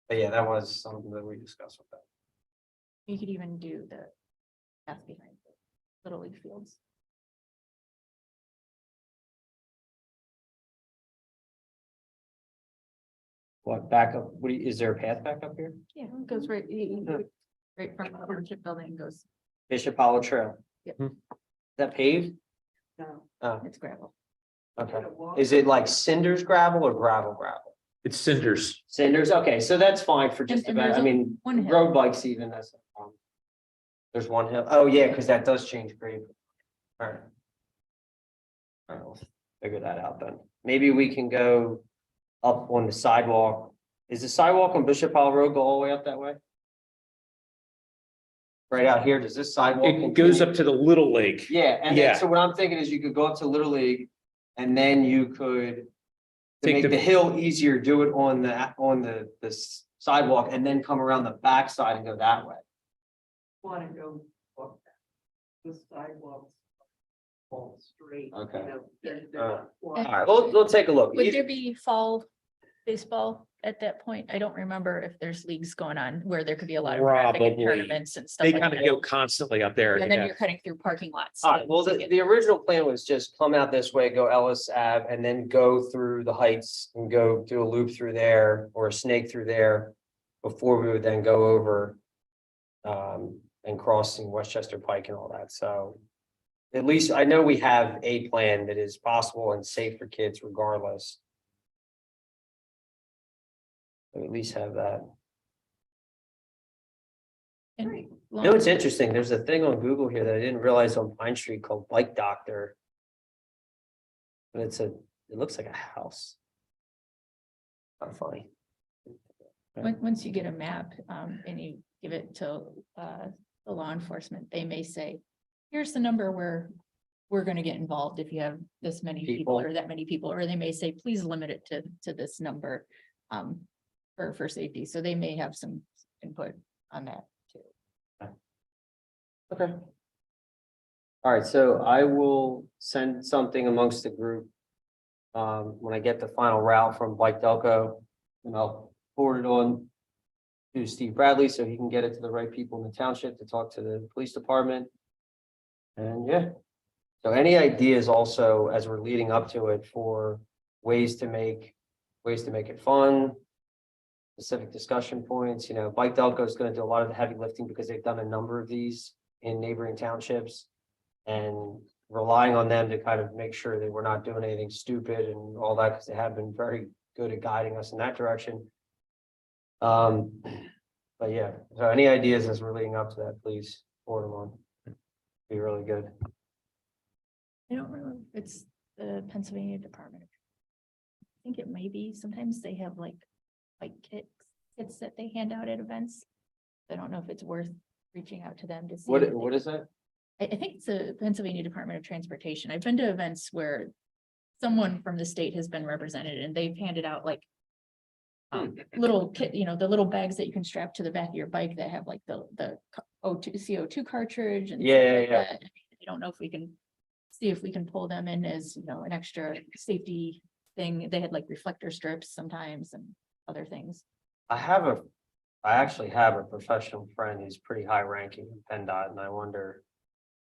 Speaker 1: But yeah, that was something that we discussed with them.
Speaker 2: You could even do the path behind the Little League fields.
Speaker 1: What backup? Is there a path back up here?
Speaker 2: Yeah, it goes right from the township building and goes,
Speaker 1: Bishop Hollow Trail.
Speaker 2: Yep.
Speaker 1: Is that paved?
Speaker 7: No.
Speaker 1: Oh,
Speaker 2: it's gravel.
Speaker 1: okay. Is it like cinders gravel or gravel?
Speaker 6: It's cinders.
Speaker 1: Cinders, okay, so that's fine for just
Speaker 2: And
Speaker 1: about,
Speaker 2: there's
Speaker 1: I mean,
Speaker 2: one hill.
Speaker 1: road bikes even, that's. There's one hill, oh yeah, because that does change grade. Alright. Alright, we'll figure that out then. Maybe we can go up on the sidewalk. Is the sidewalk on Bishop Hall Road go all the way up that way? Right out here, does this sidewalk?
Speaker 6: It goes
Speaker 1: continue?
Speaker 6: up to the Little League.
Speaker 1: Yeah, and
Speaker 6: Yeah.
Speaker 1: then, so what I'm thinking is you could go up to Little League and then you could. To
Speaker 6: Take
Speaker 1: make
Speaker 6: the-
Speaker 1: the hill easier, do it on the sidewalk and then come around the backside and go that way.
Speaker 7: Want to go walk the sidewalks. All straight.
Speaker 1: Okay.
Speaker 7: you know, they're
Speaker 1: Uh,
Speaker 7: not
Speaker 1: All
Speaker 7: wide.
Speaker 1: right, we'll take a look.
Speaker 2: Would there be fall baseball at that point? I don't remember if there's leagues going on where there could be a lot of traffic and
Speaker 6: Probably.
Speaker 2: tournaments and stuff
Speaker 6: They
Speaker 2: like
Speaker 6: kind of
Speaker 2: that.
Speaker 6: go constantly up there.
Speaker 2: And then
Speaker 6: yeah.
Speaker 2: you're cutting through parking lots.
Speaker 1: All right, well, the original plan was just come out this way, go Ellis Ave, and then go through the Heights and go do a loop through there or a snake through there. Before we would then go over. And crossing Westchester Pike and all that, so. At least I know we have a plan that is possible and safe for kids regardless. We at least have that.
Speaker 2: And
Speaker 1: You know, it's interesting, there's a thing on Google here that I didn't realize on Pine Street called Bike Doctor. But it looks like a house. Not funny.
Speaker 2: Once you get a map, and you give it to, the law enforcement, they may say, here's the number where we're gonna get involved if you have this many people
Speaker 1: People.
Speaker 2: or that many people, or they may say, please limit it to this number, for safety. So they may have some input on that too.
Speaker 1: Okay. All right, so I will send something amongst the group. When I get the final route from Bike Delco, and I'll forward it on. To Steve Bradley, so he can get it to the right people in the township to talk to the police department. And yeah, so any ideas also as we're leading up to it for ways to make ways to make it fun. Specific discussion points, Bike Delco is gonna do a lot of the heavy lifting because they've done a number of these in neighboring townships. And relying on them to kind of make sure that we're not doing anything stupid and all that, because they have been very good at guiding us in that direction. But yeah, so any ideas as we're leading up to that, please forward them on. Be really good.
Speaker 2: I don't remember, if it's the Pennsylvania Department. I think it may be, sometimes they have like kits that they hand out at events. I don't know if it's worth reaching out to them to see.
Speaker 1: What is that?
Speaker 2: I think it's the Pennsylvania Department of Transportation. I've been to events where someone from the state has been represented and they've handed out like little kit, the little bags that you can strap to the back of your bike that have like the CO2 cartridge and stuff
Speaker 1: Yeah,
Speaker 2: like
Speaker 1: yeah.
Speaker 2: that. I don't know if we can see if we can pull them in as, an extra safety thing. They had like reflector strips sometimes and other things.
Speaker 1: I actually have a professional friend who's pretty high ranking in PennDOT, and I wonder,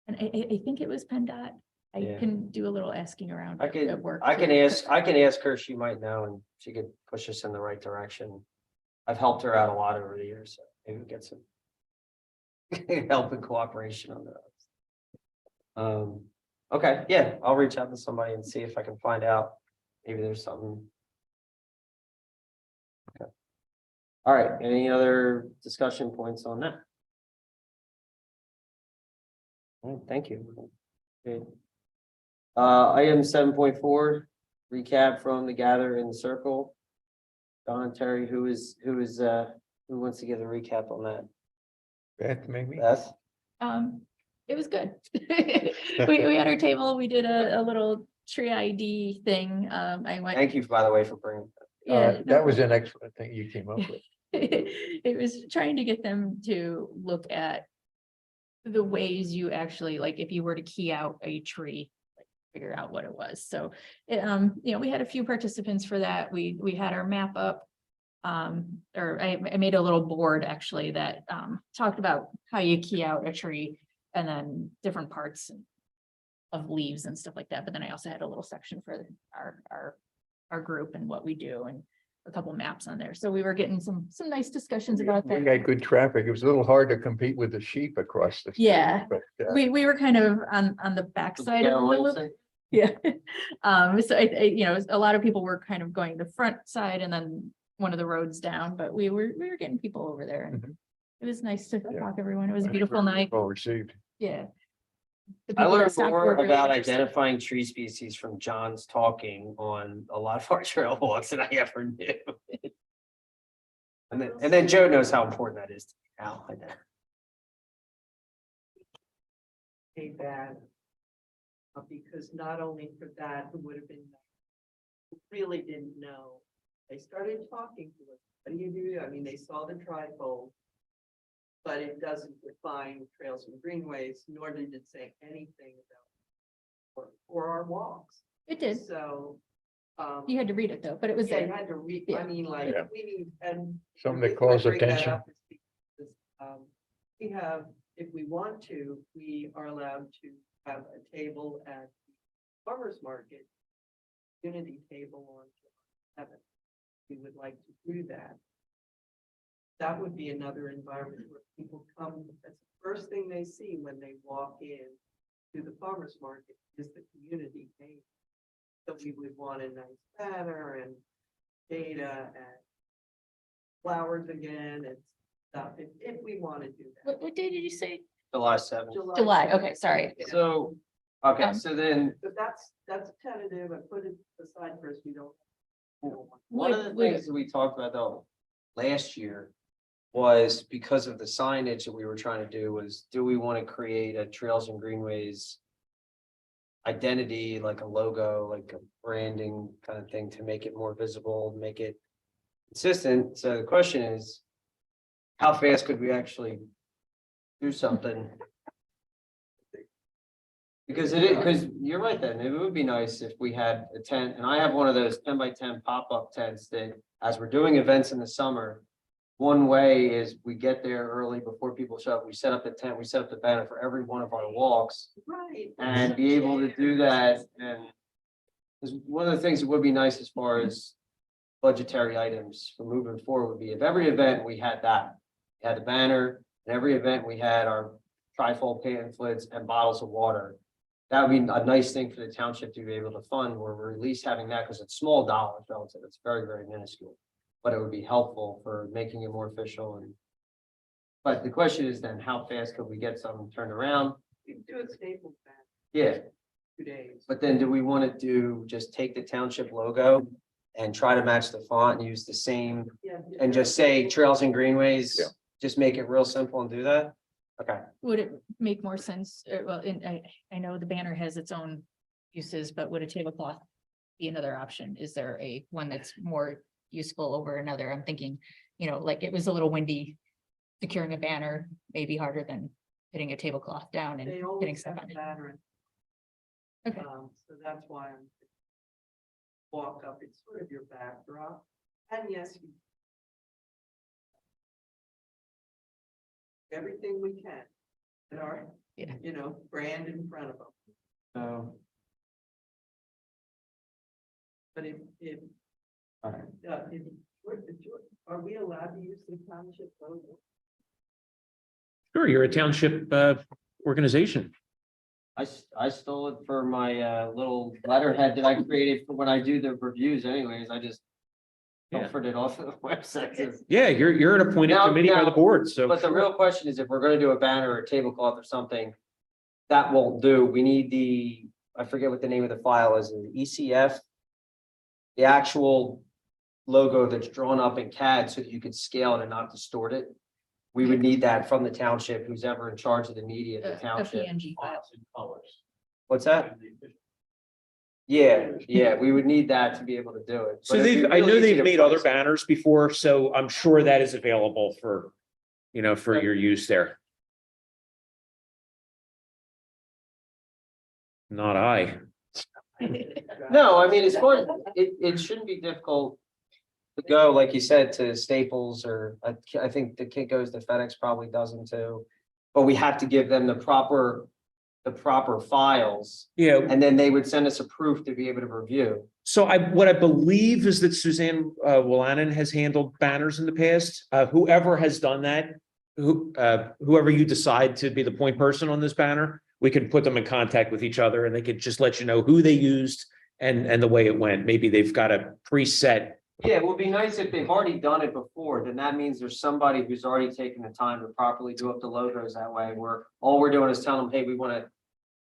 Speaker 2: And I think it was PennDOT. I
Speaker 1: Yeah.
Speaker 2: can do a little asking around
Speaker 1: I
Speaker 2: at
Speaker 1: can,
Speaker 2: work.
Speaker 1: I can
Speaker 2: too.
Speaker 1: ask her, she might know, and she could push us in the right direction. I've helped her out a lot over the years, so maybe we get some help and cooperation on that. Okay, yeah, I'll reach out to somebody and see if I can find out. Maybe there's something. Okay. All right, any other discussion points on that? All right, thank you. Okay. Item 7.4, recap from the gather in the circle. Don, Terry, who wants to give a recap on that?
Speaker 3: Beth, maybe?
Speaker 1: Beth?
Speaker 2: It was good. We had our table, we did a little tree ID thing. I went.
Speaker 1: Thank you, by the way, for bringing.
Speaker 2: Yeah, no
Speaker 3: That was an excellent thing you came up with.
Speaker 2: It was trying to get them to look at the ways you actually, like, if you were to key out a tree, like, figure out what it was. So, we had a few participants for that. We had our map up. Or I made a little board actually that talked about how you key out a tree and then different parts of leaves and stuff like that. But then I also had a little section for our group and what we do and a couple maps on there. So we were getting some nice discussions about
Speaker 3: We
Speaker 2: that.
Speaker 3: had good traffic. It was a little hard to compete with the sheep across the. street,
Speaker 2: Yeah.
Speaker 3: But
Speaker 2: We were kind of on the backside of the loop. Yeah. So a lot of people were kind of going the front side and then one of the roads down, but we were getting people over there and
Speaker 3: Mhm.
Speaker 2: it was nice to
Speaker 3: Yeah.
Speaker 2: talk to everyone. It was a
Speaker 3: I'm
Speaker 2: beautiful
Speaker 3: sure
Speaker 2: night.
Speaker 3: Well received.
Speaker 2: Yeah. The
Speaker 1: I
Speaker 2: people that
Speaker 1: learned
Speaker 2: stopped
Speaker 1: more
Speaker 2: were really
Speaker 1: about
Speaker 2: interested.
Speaker 1: identifying tree species from John's talking on a lot of our trail walks than I ever knew. And then Joe knows how important that is to me now. I know.
Speaker 7: bad. Because not only for that, who would have been, who really didn't know. They started talking to us. What do you do? I mean, they saw the trifold. But it doesn't define trails and greenways, nor did it say anything about for our walks.
Speaker 2: It did.
Speaker 7: So.
Speaker 2: You had to read it though, but it was
Speaker 7: Yeah, you
Speaker 2: there.
Speaker 7: had to read,
Speaker 2: Yeah.
Speaker 7: I mean, like,
Speaker 3: Yeah.
Speaker 7: we need, and.
Speaker 3: Something
Speaker 7: the
Speaker 3: that
Speaker 7: reason I
Speaker 3: calls
Speaker 7: bring that
Speaker 3: attention.
Speaker 7: up is because, we have, if we want to, we are allowed to have a table at the farmer's market. Unity table on July 7th. We would like to do that. That would be another environment where people come, that's the first thing they see when they walk in to the farmer's market is the community table. So we would want a nice banner and data and flowers again and stuff, if we want to do that.
Speaker 2: What day did you say?
Speaker 1: July 7th.
Speaker 2: July.
Speaker 7: 7th.
Speaker 2: Okay, sorry.
Speaker 7: Yeah.
Speaker 1: So, okay, so then
Speaker 7: But that's tentative, I put it aside first, we don't.
Speaker 1: one of the things that we talked about though last year was because of the signage that we were trying to do was, do we want to create a Trails and Greenways identity, like a logo, like a branding kind of thing to make it more visible, make it consistent? So the question is, how fast could we actually do something? Because because you're right, then it would be nice if we had a tent, and I have one of those 10 by 10 pop-up tents that as we're doing events in the summer. One way is we get there early before people show up, we set up the tent, we set up the banner for every one of our walks.
Speaker 7: Right.
Speaker 1: And be able to do that, and because one of the things that would be nice as far as budgetary items for moving forward would be if every event we had that. We had the banner, and every event we had our trifold pamphlets and bottles of water. That would be a nice thing for the township to be able to fund, where we're at least having that, because it's small dollars relative, it's very, very minuscule. But it would be helpful for making it more official and. But the question is then, how fast could we get some turned around?
Speaker 7: You can do a Staples back
Speaker 1: Yeah,
Speaker 7: 2 days.
Speaker 1: but then do we want to do, just take the township logo and try to match the font and use the same,
Speaker 7: Yeah.
Speaker 1: and just say Trails and Greenways?
Speaker 3: Yeah.
Speaker 1: Just make it real simple and do that? Okay,
Speaker 2: Would it make more sense, well, I know the banner has its own uses, but would a tablecloth be another option? Is there a one that's more useful over another? I'm thinking, like it was a little windy. Securing a banner may be harder than putting a tablecloth down and
Speaker 7: They
Speaker 2: getting
Speaker 7: always
Speaker 2: stuff
Speaker 7: have
Speaker 2: on
Speaker 7: a
Speaker 2: it.
Speaker 7: banner.
Speaker 2: Okay.
Speaker 7: So that's why I'm. Walk up, it's sort of your backdrop, and yes. Everything we can, in our,
Speaker 2: Yeah.
Speaker 7: brand in front of them,
Speaker 1: so,
Speaker 7: but if,
Speaker 1: all right.
Speaker 7: are we allowed to use the township logo?
Speaker 6: Sure, you're a township organization.
Speaker 1: I stole it for my little letterhead that I created for when I do the reviews anyways, I just.
Speaker 6: Yeah.
Speaker 1: Pilfered it off of the website.
Speaker 6: Yeah, you're an appointed
Speaker 1: Now-
Speaker 6: committee by the
Speaker 1: now-
Speaker 6: board, so.
Speaker 1: But the real question is, if we're gonna do a banner or a tablecloth or something, that won't do. We need the, I forget what the name of the file is, the ECF. The actual logo that's drawn up in CAD so that you could scale it and not distort it. We would need that from the township, who's ever in charge of the media at the
Speaker 2: A
Speaker 1: township.
Speaker 2: PNG file.
Speaker 4: Fonts and colors.
Speaker 1: What's that?
Speaker 4: And the official-
Speaker 1: Yeah, we would need that to be able to do it.
Speaker 6: So
Speaker 1: But it'd be
Speaker 6: I know
Speaker 1: really easy
Speaker 6: they've
Speaker 1: to
Speaker 6: made other
Speaker 1: price.
Speaker 6: banners before, so I'm sure that is available for, for your use there. Not I.
Speaker 1: No, I mean, it's fun. It shouldn't be difficult. To go, like you said, to Staples or I think the kid goes to FedEx probably doesn't too. But we have to give them the proper files,
Speaker 6: Yeah,
Speaker 1: and then they would send us a proof to be able to review.
Speaker 6: so what I believe is that Suzanne Willanen has handled banners in the past. Whoever has done that, whoever you decide to be the point person on this banner, we can put them in contact with each other and they could just let you know who they used and the way it went. Maybe they've got a preset.
Speaker 1: Yeah, it would be nice if they've already done it before, then that means there's somebody who's already taken the time to properly do up the logos that way, where all we're doing is telling them, hey, we want a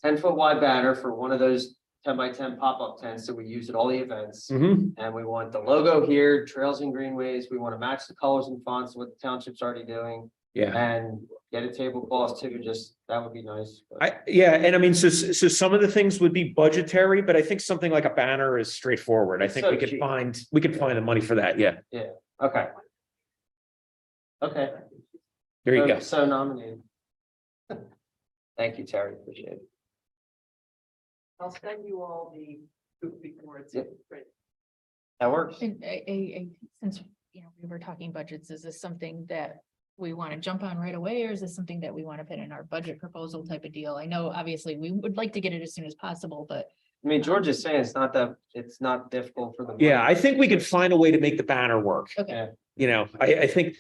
Speaker 1: 10-foot wide banner for one of those 10x10 pop-up tents that we use at all the events.
Speaker 6: Mhm.
Speaker 1: And we want the logo here, Trails and Greenways, we want to match the colors and fonts, what the township's already doing,
Speaker 6: Yeah.
Speaker 1: and get a tablecloth too, just, that would be nice. But-
Speaker 6: And I mean, so some of the things would be budgetary, but I think something like a banner is straightforward. I
Speaker 1: It's
Speaker 6: think
Speaker 1: so
Speaker 6: we could
Speaker 1: cheap.
Speaker 6: find the money for that. Yeah,
Speaker 1: Okay. Okay.
Speaker 6: there you go.
Speaker 1: So nominated. Thank you, Terry, appreciate it.
Speaker 7: I'll send you all the, before it's
Speaker 1: Yep.
Speaker 7: print.
Speaker 1: That works.
Speaker 2: And since, we were talking budgets, is this something that we want to jump on right away, or is this something that we want to put in our budget proposal type of deal? I know, obviously, we would like to get it as soon as possible, but
Speaker 1: I mean, George is saying it's not difficult for the.
Speaker 6: Yeah, I think we could find a way to make the banner work.
Speaker 2: okay.
Speaker 6: I think,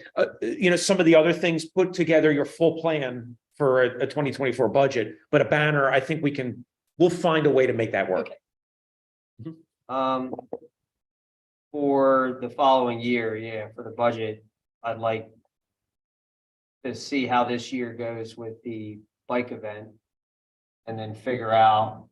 Speaker 6: some of the other things, put together your full plan for a 2024 budget, but a banner, I think we'll find a way to make that work.
Speaker 2: Okay.
Speaker 1: For the following year, yeah, for the budget, I'd like to see how this year goes with the bike event. And then figure out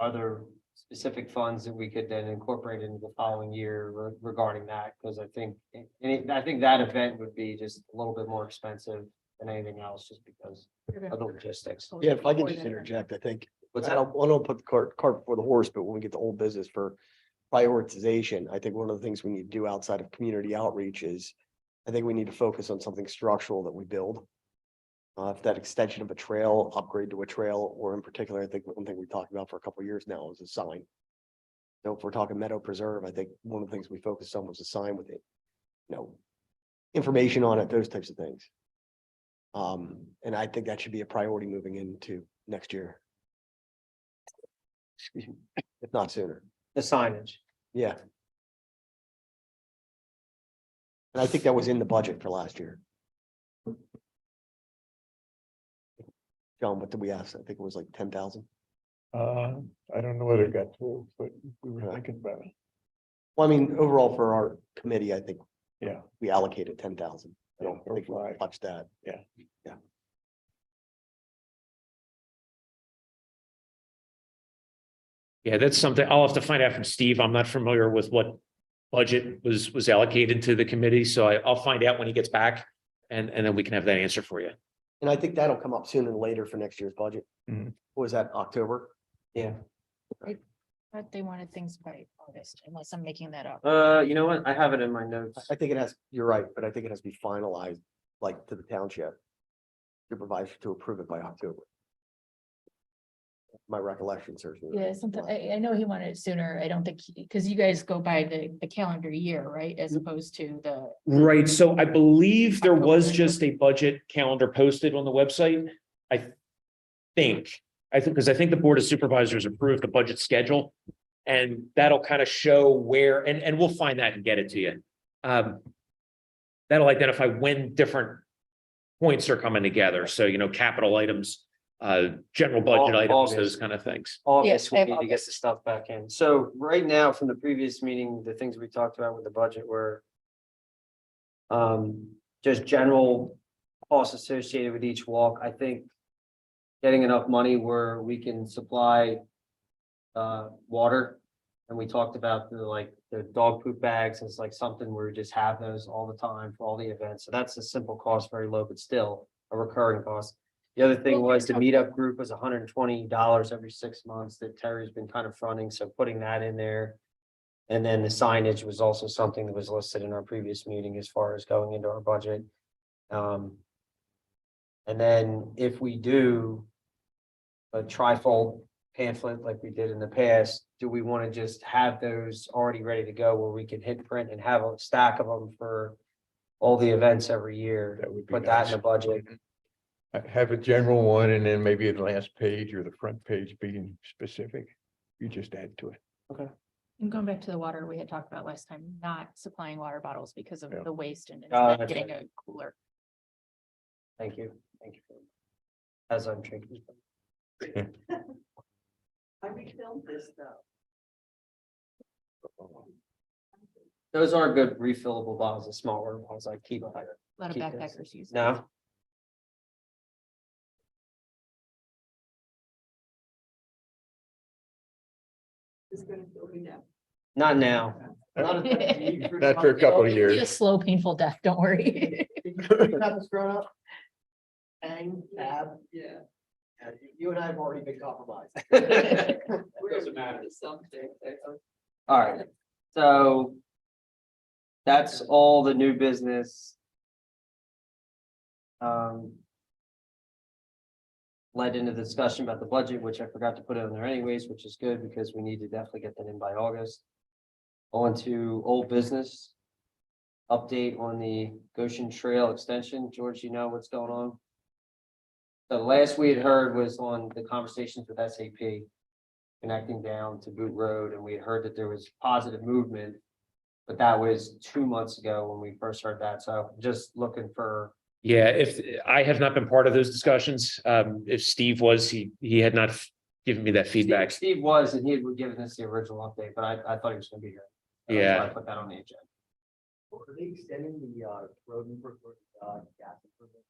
Speaker 1: other specific funds that we could then incorporate into the following year regarding that, because I think that event would be just a little bit more expensive than anything else, just because of the logistics.
Speaker 8: Yeah, if I can just interject, I think,
Speaker 1: What's
Speaker 8: I
Speaker 1: that?
Speaker 8: don't put the cart before the horse, but when we get to old business for prioritization, I think one of the things we need to do outside of community outreach is, I think we need to focus on something structural that we build. If that extension of a trail, upgrade to a trail, or in particular, I think one thing we talked about for a couple of years now is a sign. So if we're talking Meadow Preserve, I think one of the things we focused on was a sign with it, information on it, those types of things. And I think that should be a priority moving into next year. Excuse me, if not sooner.
Speaker 1: The signage.
Speaker 8: Yeah, And I think that was in the budget for last year. John, what did we ask? I think it was like 10,000.
Speaker 3: I don't know whether it got through, but we were thinking about it.
Speaker 8: Well, I mean, overall for our committee, I think
Speaker 3: Yeah,
Speaker 8: we allocated 10,000. I don't
Speaker 3: Or
Speaker 8: think we
Speaker 3: five.
Speaker 8: touched that.
Speaker 6: Yeah, that's something I'll have to find out from Steve. I'm not familiar with what budget was allocated to the committee, so I'll find out when he gets back. And then we can have that answer for you.
Speaker 8: And I think that'll come up sooner than later for next year's budget.
Speaker 3: Mhm.
Speaker 8: What was that, October?
Speaker 1: Yeah.
Speaker 2: But they wanted things by August, unless I'm making that up.
Speaker 1: You know what? I have it in my notes.
Speaker 8: I think it has, you're right, but I think it has to be finalized, like to the township. Supervisor to approve it by October. My recollection serves me.
Speaker 2: Yeah, something, I know he wanted it sooner. I don't think, because you guys go by the calendar year, right, as opposed to the.
Speaker 6: Right, so I believe there was just a budget calendar posted on the website. I think, because I think the Board of Supervisors approved the budget schedule. And that'll kind of show where, and we'll find that and get it to you. That'll identify when different points are coming together. So, capital items, general budget items,
Speaker 1: August.
Speaker 6: those kind of things.
Speaker 1: August,
Speaker 2: I
Speaker 1: we
Speaker 2: have
Speaker 1: need to get
Speaker 2: August.
Speaker 1: the stuff back in. So right now, from the previous meeting, the things we talked about with the budget were just general costs associated with each walk. I think getting enough money where we can supply water. And we talked about the dog poop bags is like something where we just have those all the time for all the events. So that's a simple cost, very low, but still a recurring cost. The other thing was the meetup group was $120 every 6 months that Terry's been kind of fronting, so putting that in there. And then the signage was also something that was listed in our previous meeting as far as going into our budget. And then if we do a trifold pamphlet like we did in the past, do we want to just have those already ready to go where we can hit print and have a stack of them for all the events every year?
Speaker 3: That would be
Speaker 1: Put that in
Speaker 3: nice.
Speaker 1: the budget.
Speaker 3: Have a general one and then maybe the last page or the front page being specific. You just add to it.
Speaker 2: And going back to the water we had talked about last time, not supplying water bottles because of
Speaker 3: Yeah.
Speaker 2: the waste and
Speaker 1: Oh,
Speaker 2: not
Speaker 1: that's
Speaker 2: getting a cooler.
Speaker 1: Thank you. Thank you. As I'm drinking.
Speaker 7: I refilled this though.
Speaker 1: Those are good refillable bottles, the smaller ones I keep.
Speaker 2: A lot of
Speaker 1: Keep those.
Speaker 2: backpackers use.
Speaker 1: No,
Speaker 7: It's gonna fill me down.
Speaker 1: not now.
Speaker 3: Not for a couple of
Speaker 2: It'll be a
Speaker 3: years.
Speaker 2: slow, painful death, don't worry.
Speaker 4: Have this grown up? Hang, tab,
Speaker 7: Yeah.
Speaker 4: yeah, you and I have already been compromised.
Speaker 7: Doesn't matter. Something.
Speaker 1: All right, so that's all the new business. Led into the discussion about the budget, which I forgot to put in there anyways, which is good because we need to definitely get that in by August. On to old business. Update on the Goshen Trail extension. George, you know what's going on? The last we had heard was on the conversations with SAP. Connecting down to Boot Road, and we had heard that there was positive movement. But that was 2 months ago when we first heard that, so just looking for.
Speaker 6: Yeah, if I have not been part of those discussions, if Steve was, he had not given me that feedback.
Speaker 1: Steve was, and he had given us the original update, but I thought he was gonna be here. So that's why
Speaker 6: Yeah.
Speaker 1: I put that on the agenda.
Speaker 4: Are they extending the road improvement, gas improvement?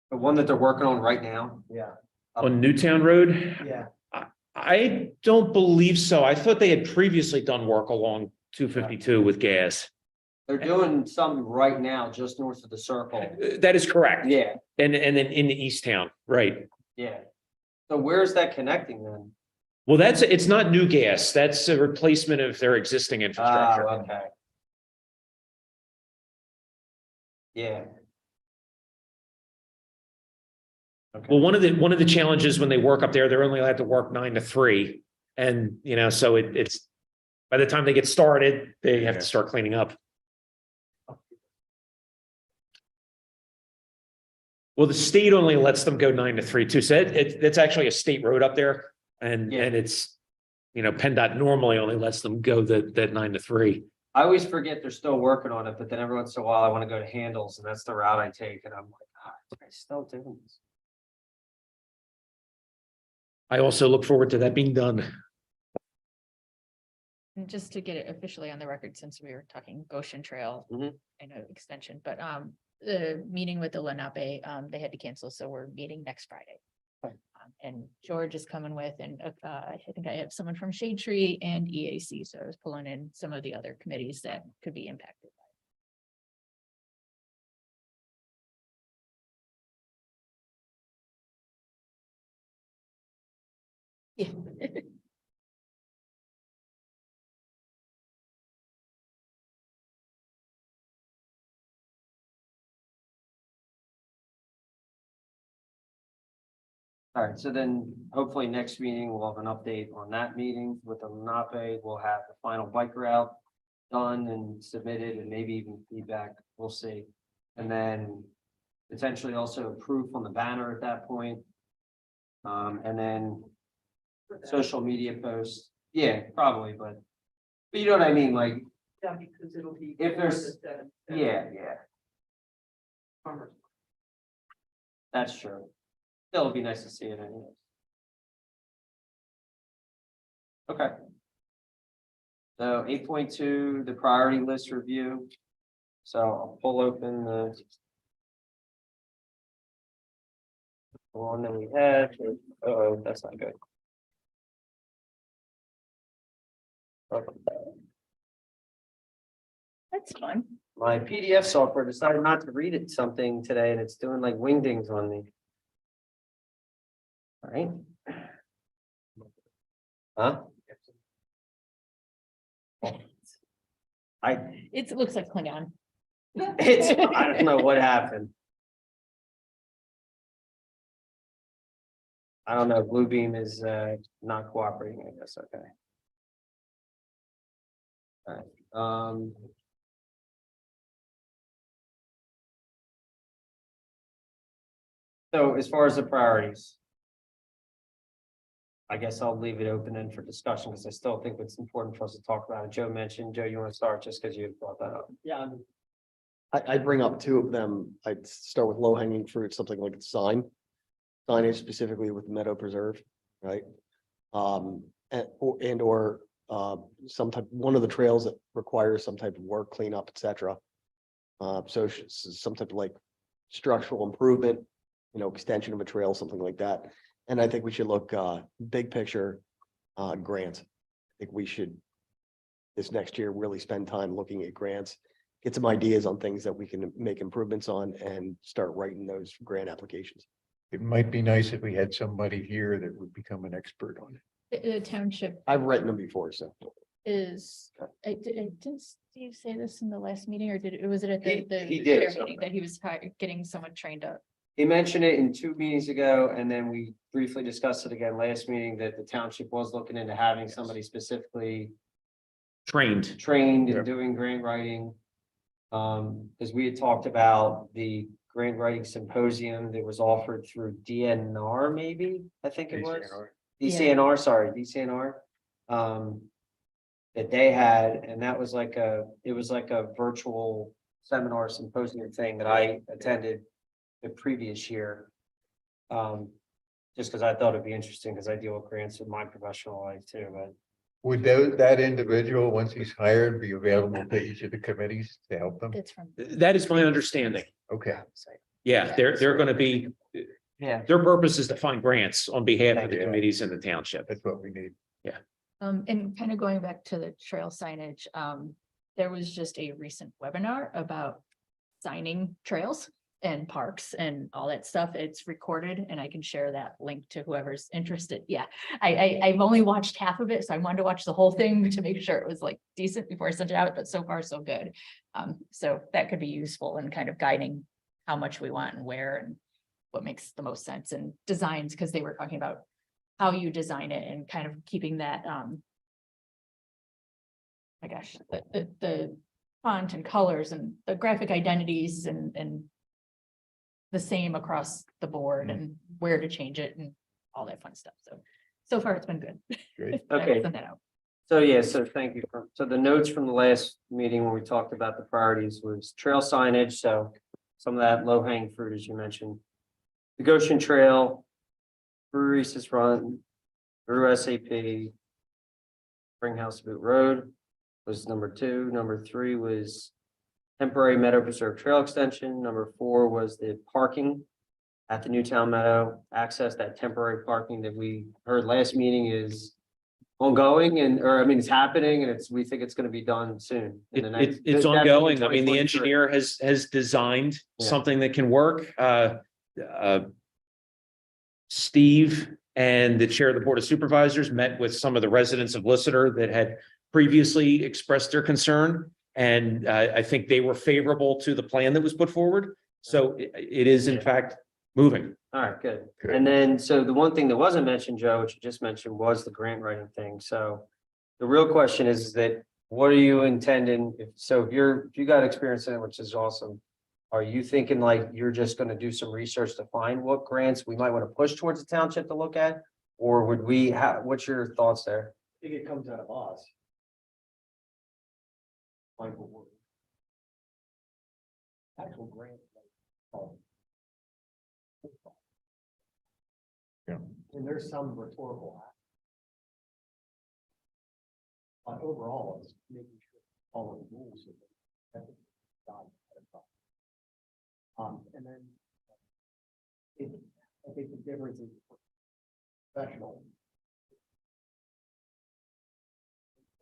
Speaker 1: The one that they're working on right now.
Speaker 4: Yeah,
Speaker 6: On Newtown Road,
Speaker 4: yeah.
Speaker 6: I don't believe so. I thought they had previously done work along 252 with gas.
Speaker 1: They're doing something right now, just north of the circle.
Speaker 6: That is correct.
Speaker 1: Yeah,
Speaker 6: And then in the East Town, right?
Speaker 1: yeah. So where's that connecting then?
Speaker 6: Well, it's not new gas. That's a replacement of their existing infrastructure.
Speaker 1: Okay. Yeah.
Speaker 6: Well, one of the challenges when they work up there, they're only allowed to work 9 to 3. And, so it's, by the time they get started, they have to start cleaning up. Well, the state only lets them go 9 to 3 too. So it's actually a state road up there and
Speaker 1: Yeah.
Speaker 6: it's PennDOT normally only lets them go that 9 to 3.
Speaker 1: I always forget they're still working on it, but then every once in a while I want to go to Handles and that's the route I take and I'm like, I still doing this.
Speaker 6: I also look forward to that being done.
Speaker 2: And just to get it officially on the record, since we were talking Goshen Trail,
Speaker 1: Mhm.
Speaker 2: I know extension, but the meeting with the Lenape, they had to cancel, so we're meeting next Friday.
Speaker 1: Okay.
Speaker 2: And George is coming with, and I think I have someone from Shade Tree and EAC, so I was pulling in some of the other committees that could be impacted. Yeah.
Speaker 1: All right, so then hopefully next meeting, we'll have an update on that meeting with the Lenape. We'll have the final bike route done and submitted and maybe even feedback. We'll see. And then potentially also proof on the banner at that point. And then social media posts. Yeah, probably, but you know what I mean? Like,
Speaker 7: Yeah, because it'll be.
Speaker 1: If there's-
Speaker 7: before the 7th,
Speaker 1: yeah,
Speaker 7: farmers.
Speaker 1: that's true. Still, it'd be nice to see it anyways. Okay. So 8.2, the priority list review. So I'll pull open the one that we had. Oh, that's not good. Okay.
Speaker 2: That's fun.
Speaker 1: My PDF software decided not to read it something today and it's doing like wingdings on me. All right. Huh?
Speaker 2: It looks like Klingon.
Speaker 1: I don't know what happened. I don't know, Bluebeam is not cooperating, I guess, okay. All right, so as far as the priorities. I guess I'll leave it open then for discussion, because I still think it's important for us to talk about it. Joe mentioned, Joe, you want to start just because you brought that up?
Speaker 8: Yeah. I bring up two of them. I'd start with low hanging fruit, something like a sign. Signage specifically with Meadow Preserve, right? And or some type, one of the trails that requires some type of work, cleanup, et cetera. Some type of like structural improvement, extension of a trail, something like that. And I think we should look big picture grants. I think we should this next year really spend time looking at grants, get some ideas on things that we can make improvements on and start writing those grant applications.
Speaker 3: It might be nice if we had somebody here that would become an expert on it.
Speaker 2: The township
Speaker 8: I've written them before, so.
Speaker 2: is, didn't Steve say this in the last meeting, or was it at
Speaker 1: He
Speaker 2: the
Speaker 1: did,
Speaker 2: chair
Speaker 1: so-
Speaker 2: meeting that he was getting someone trained up?
Speaker 1: He mentioned it in 2 meetings ago, and then we briefly discussed it again last meeting that the township was looking into having somebody specifically
Speaker 6: Trained.
Speaker 1: trained
Speaker 3: Yeah.
Speaker 1: in doing grant writing. Because we had talked about the grant writing symposium that was offered through DNR, maybe, I think it was. DCNR, sorry, DCNR. That they had, and that was like it was like a virtual seminar symposium thing that I attended the previous year. Just because I thought it'd be interesting, because I deal with grants in my professional life too, but.
Speaker 3: Would that individual, once he's hired, be available to each of the committees to help them?
Speaker 2: It's from.
Speaker 6: That is my understanding.
Speaker 3: Okay.
Speaker 6: Yeah, they're going to be,
Speaker 1: Yeah.
Speaker 6: their purpose is to find grants on behalf of the
Speaker 3: Yeah.
Speaker 6: committees in the township.
Speaker 3: That's what we need.
Speaker 2: And kind of going back to the trail signage, there was just a recent webinar about signing trails and parks and all that stuff. It's recorded and I can share that link to whoever's interested. Yeah, I've only watched half of it, so I wanted to watch the whole thing to make sure it was like decent before I sent it out, but so far so good. So that could be useful in kind of guiding how much we want and where and what makes the most sense and designs, because they were talking about how you design it and kind of keeping that, my gosh, the font and colors and the graphic identities and the same across the board and where to change it and all that fun stuff. So So far, it's been good.
Speaker 3: Good.
Speaker 2: I will
Speaker 1: Okay.
Speaker 2: send that out.
Speaker 1: So yeah, so thank you for, so the notes from the last meeting when we talked about the priorities was trail signage, so some of that low hanging fruit, as you mentioned. The Goshen Trail, Brewery Run, through SAP. Springhouse Boot Road was number 2. Number 3 was temporary Meadow Preserve Trail Extension. Number 4 was the parking at the Newtown Meadow. Access, that temporary parking that we heard last meeting is ongoing and, or I mean, it's happening and we think it's gonna be done soon. in the next-
Speaker 6: It's
Speaker 1: definitely
Speaker 6: ongoing. I mean, the
Speaker 1: 2023.
Speaker 6: engineer has designed
Speaker 1: Yeah.
Speaker 6: something that can work. Steve and the chair of the Board of Supervisors met with some of the residents of Lister that had previously expressed their concern. And I think they were favorable to the plan that was put forward. So it is in fact moving.
Speaker 1: All right, good.
Speaker 3: Good.
Speaker 1: And then, so the one thing that wasn't mentioned, Joe, which you just mentioned, was the grant writing thing. So the real question is that, what are you intending? If you got experience in it, which is awesome. Are you thinking like you're just gonna do some research to find what grants we might want to push towards the township to look at? Or would we have, what's your thoughts there?
Speaker 4: I think it comes out of us. Like what we're. Actual grant.
Speaker 3: Yeah.
Speaker 4: And there's some rhetorical. But overall, it's making sure all of the rules. Are done. And then. I think the difference is professional.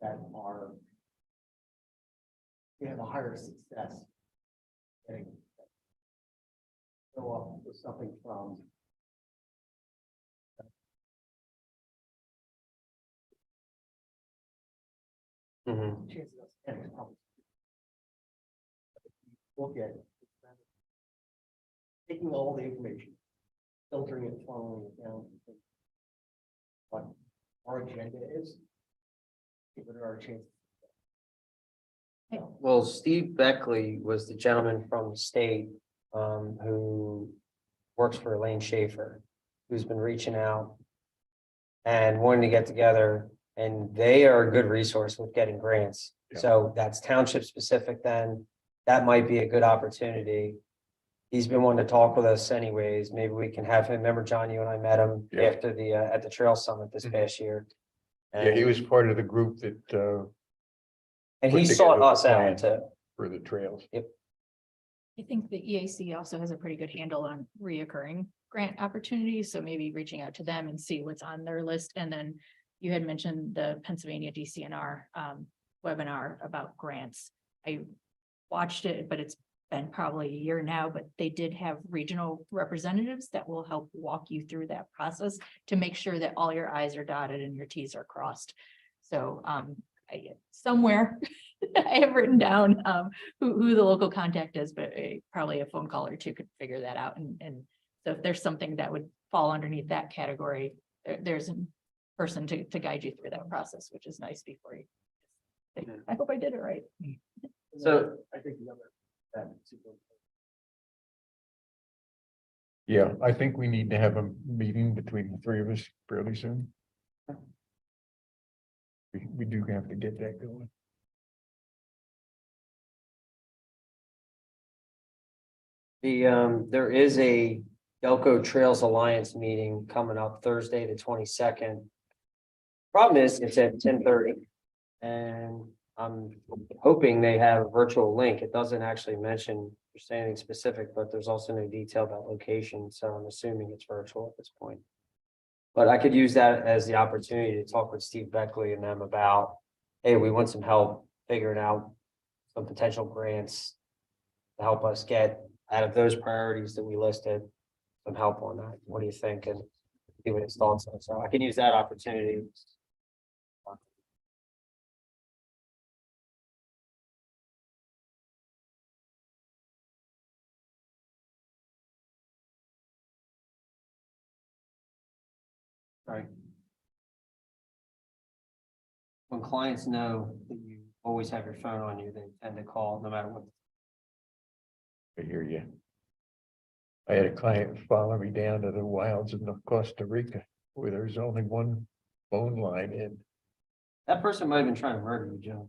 Speaker 4: That are. We have a higher success. Getting. Go up with something from. Chances of us getting it probably. Look at. Taking all the information. Filtering it, funneling it down. to What our agenda is. Give it our chance.
Speaker 1: Well, Steve Beckley was the gentleman from the state, who works for Elaine Schaefer, who's been reaching out and wanting to get together, and they are a good resource with getting grants.
Speaker 3: Yeah.
Speaker 1: So that's township specific then. That might be a good opportunity. He's been wanting to talk with us anyways. Maybe we can have him. Remember, John, you and I met him
Speaker 3: Yeah.
Speaker 1: after the, at the Trail Summit this
Speaker 3: Mhm.
Speaker 1: past year.
Speaker 3: Yeah, he was part of the group that,
Speaker 1: And
Speaker 3: put
Speaker 1: he
Speaker 3: together
Speaker 1: sought
Speaker 3: the
Speaker 1: us
Speaker 3: plan.
Speaker 1: out too.
Speaker 3: for the trails.
Speaker 2: I think the EAC also has a pretty good handle on reoccurring grant opportunities, so maybe reaching out to them and see what's on their list. And then you had mentioned the Pennsylvania DCNR webinar about grants. I watched it, but it's been probably a year now, but they did have regional representatives that will help walk you through that process to make sure that all your i's are dotted and your t's are crossed. So somewhere I have written down who the local contact is, but probably a phone call or two could figure that out. And so if there's something that would fall underneath that category, there's a person to guide you through that process, which is nice before you. I hope I did it right.
Speaker 1: So-
Speaker 4: I think the other. that super-
Speaker 3: Yeah, I think we need to have a meeting between the three of us fairly soon. We do have to get that going.
Speaker 1: There is a Delco Trails Alliance meeting coming up Thursday, the 22nd. Problem is, it's at 10:30. And I'm hoping they have a virtual link. It doesn't actually mention anything specific, but there's also no detail about location, so I'm assuming it's virtual at this point. But I could use that as the opportunity to talk with Steve Beckley and them about, hey, we want some help figuring out some potential grants to help us get out of those priorities that we listed, some help on that. What do you think? And see what his thoughts are. So I can use that opportunity. Right. When clients know that you always have your phone on you, they tend to call no matter what.
Speaker 3: I hear you. I had a client follow me down to the wilds of Costa Rica, where there's only one phone line in.
Speaker 1: That person might have been trying to murder you, Joe.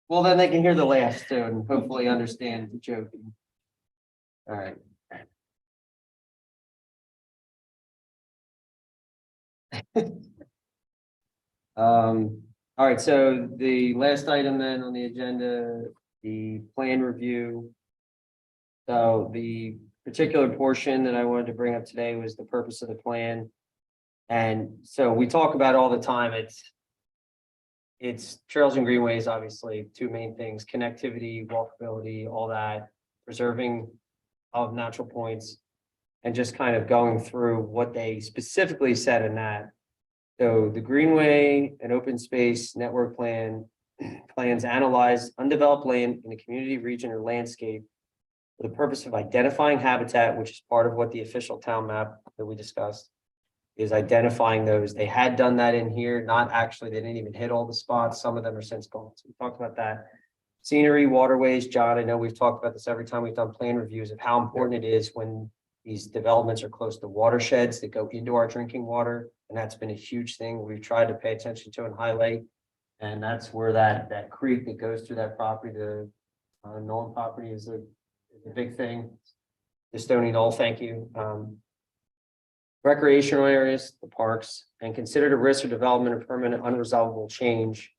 Speaker 1: Well, then they can hear the laughs too and hopefully understand the joking. All right. All right, so the last item then on the agenda, the plan review. So the particular portion that I wanted to bring up today was the purpose of the plan. And so we talk about all the time, it's trails and greenways, obviously, two main things, connectivity, walkability, all that, preserving of natural points. And just kind of going through what they specifically said in that. So the Greenway and open space network plans analyze undeveloped land in a community, region, or landscape for the purpose of identifying habitat, which is part of what the official town map that we discussed is identifying those. They had done that in here, not actually, they didn't even hit all the spots. Some of them are since gone. So we talked about that. Scenery, waterways, John, I know we've talked about this every time we've done plan reviews of how important it is when these developments are close to watersheds that go into our drinking water. And that's been a huge thing we've tried to pay attention to and highlight. And that's where that creek that goes through that property, the Nolan property is a big thing. The Stony Knoll, thank you. Recreational areas, the parks, and considered a risk of development of permanent unresolvable change,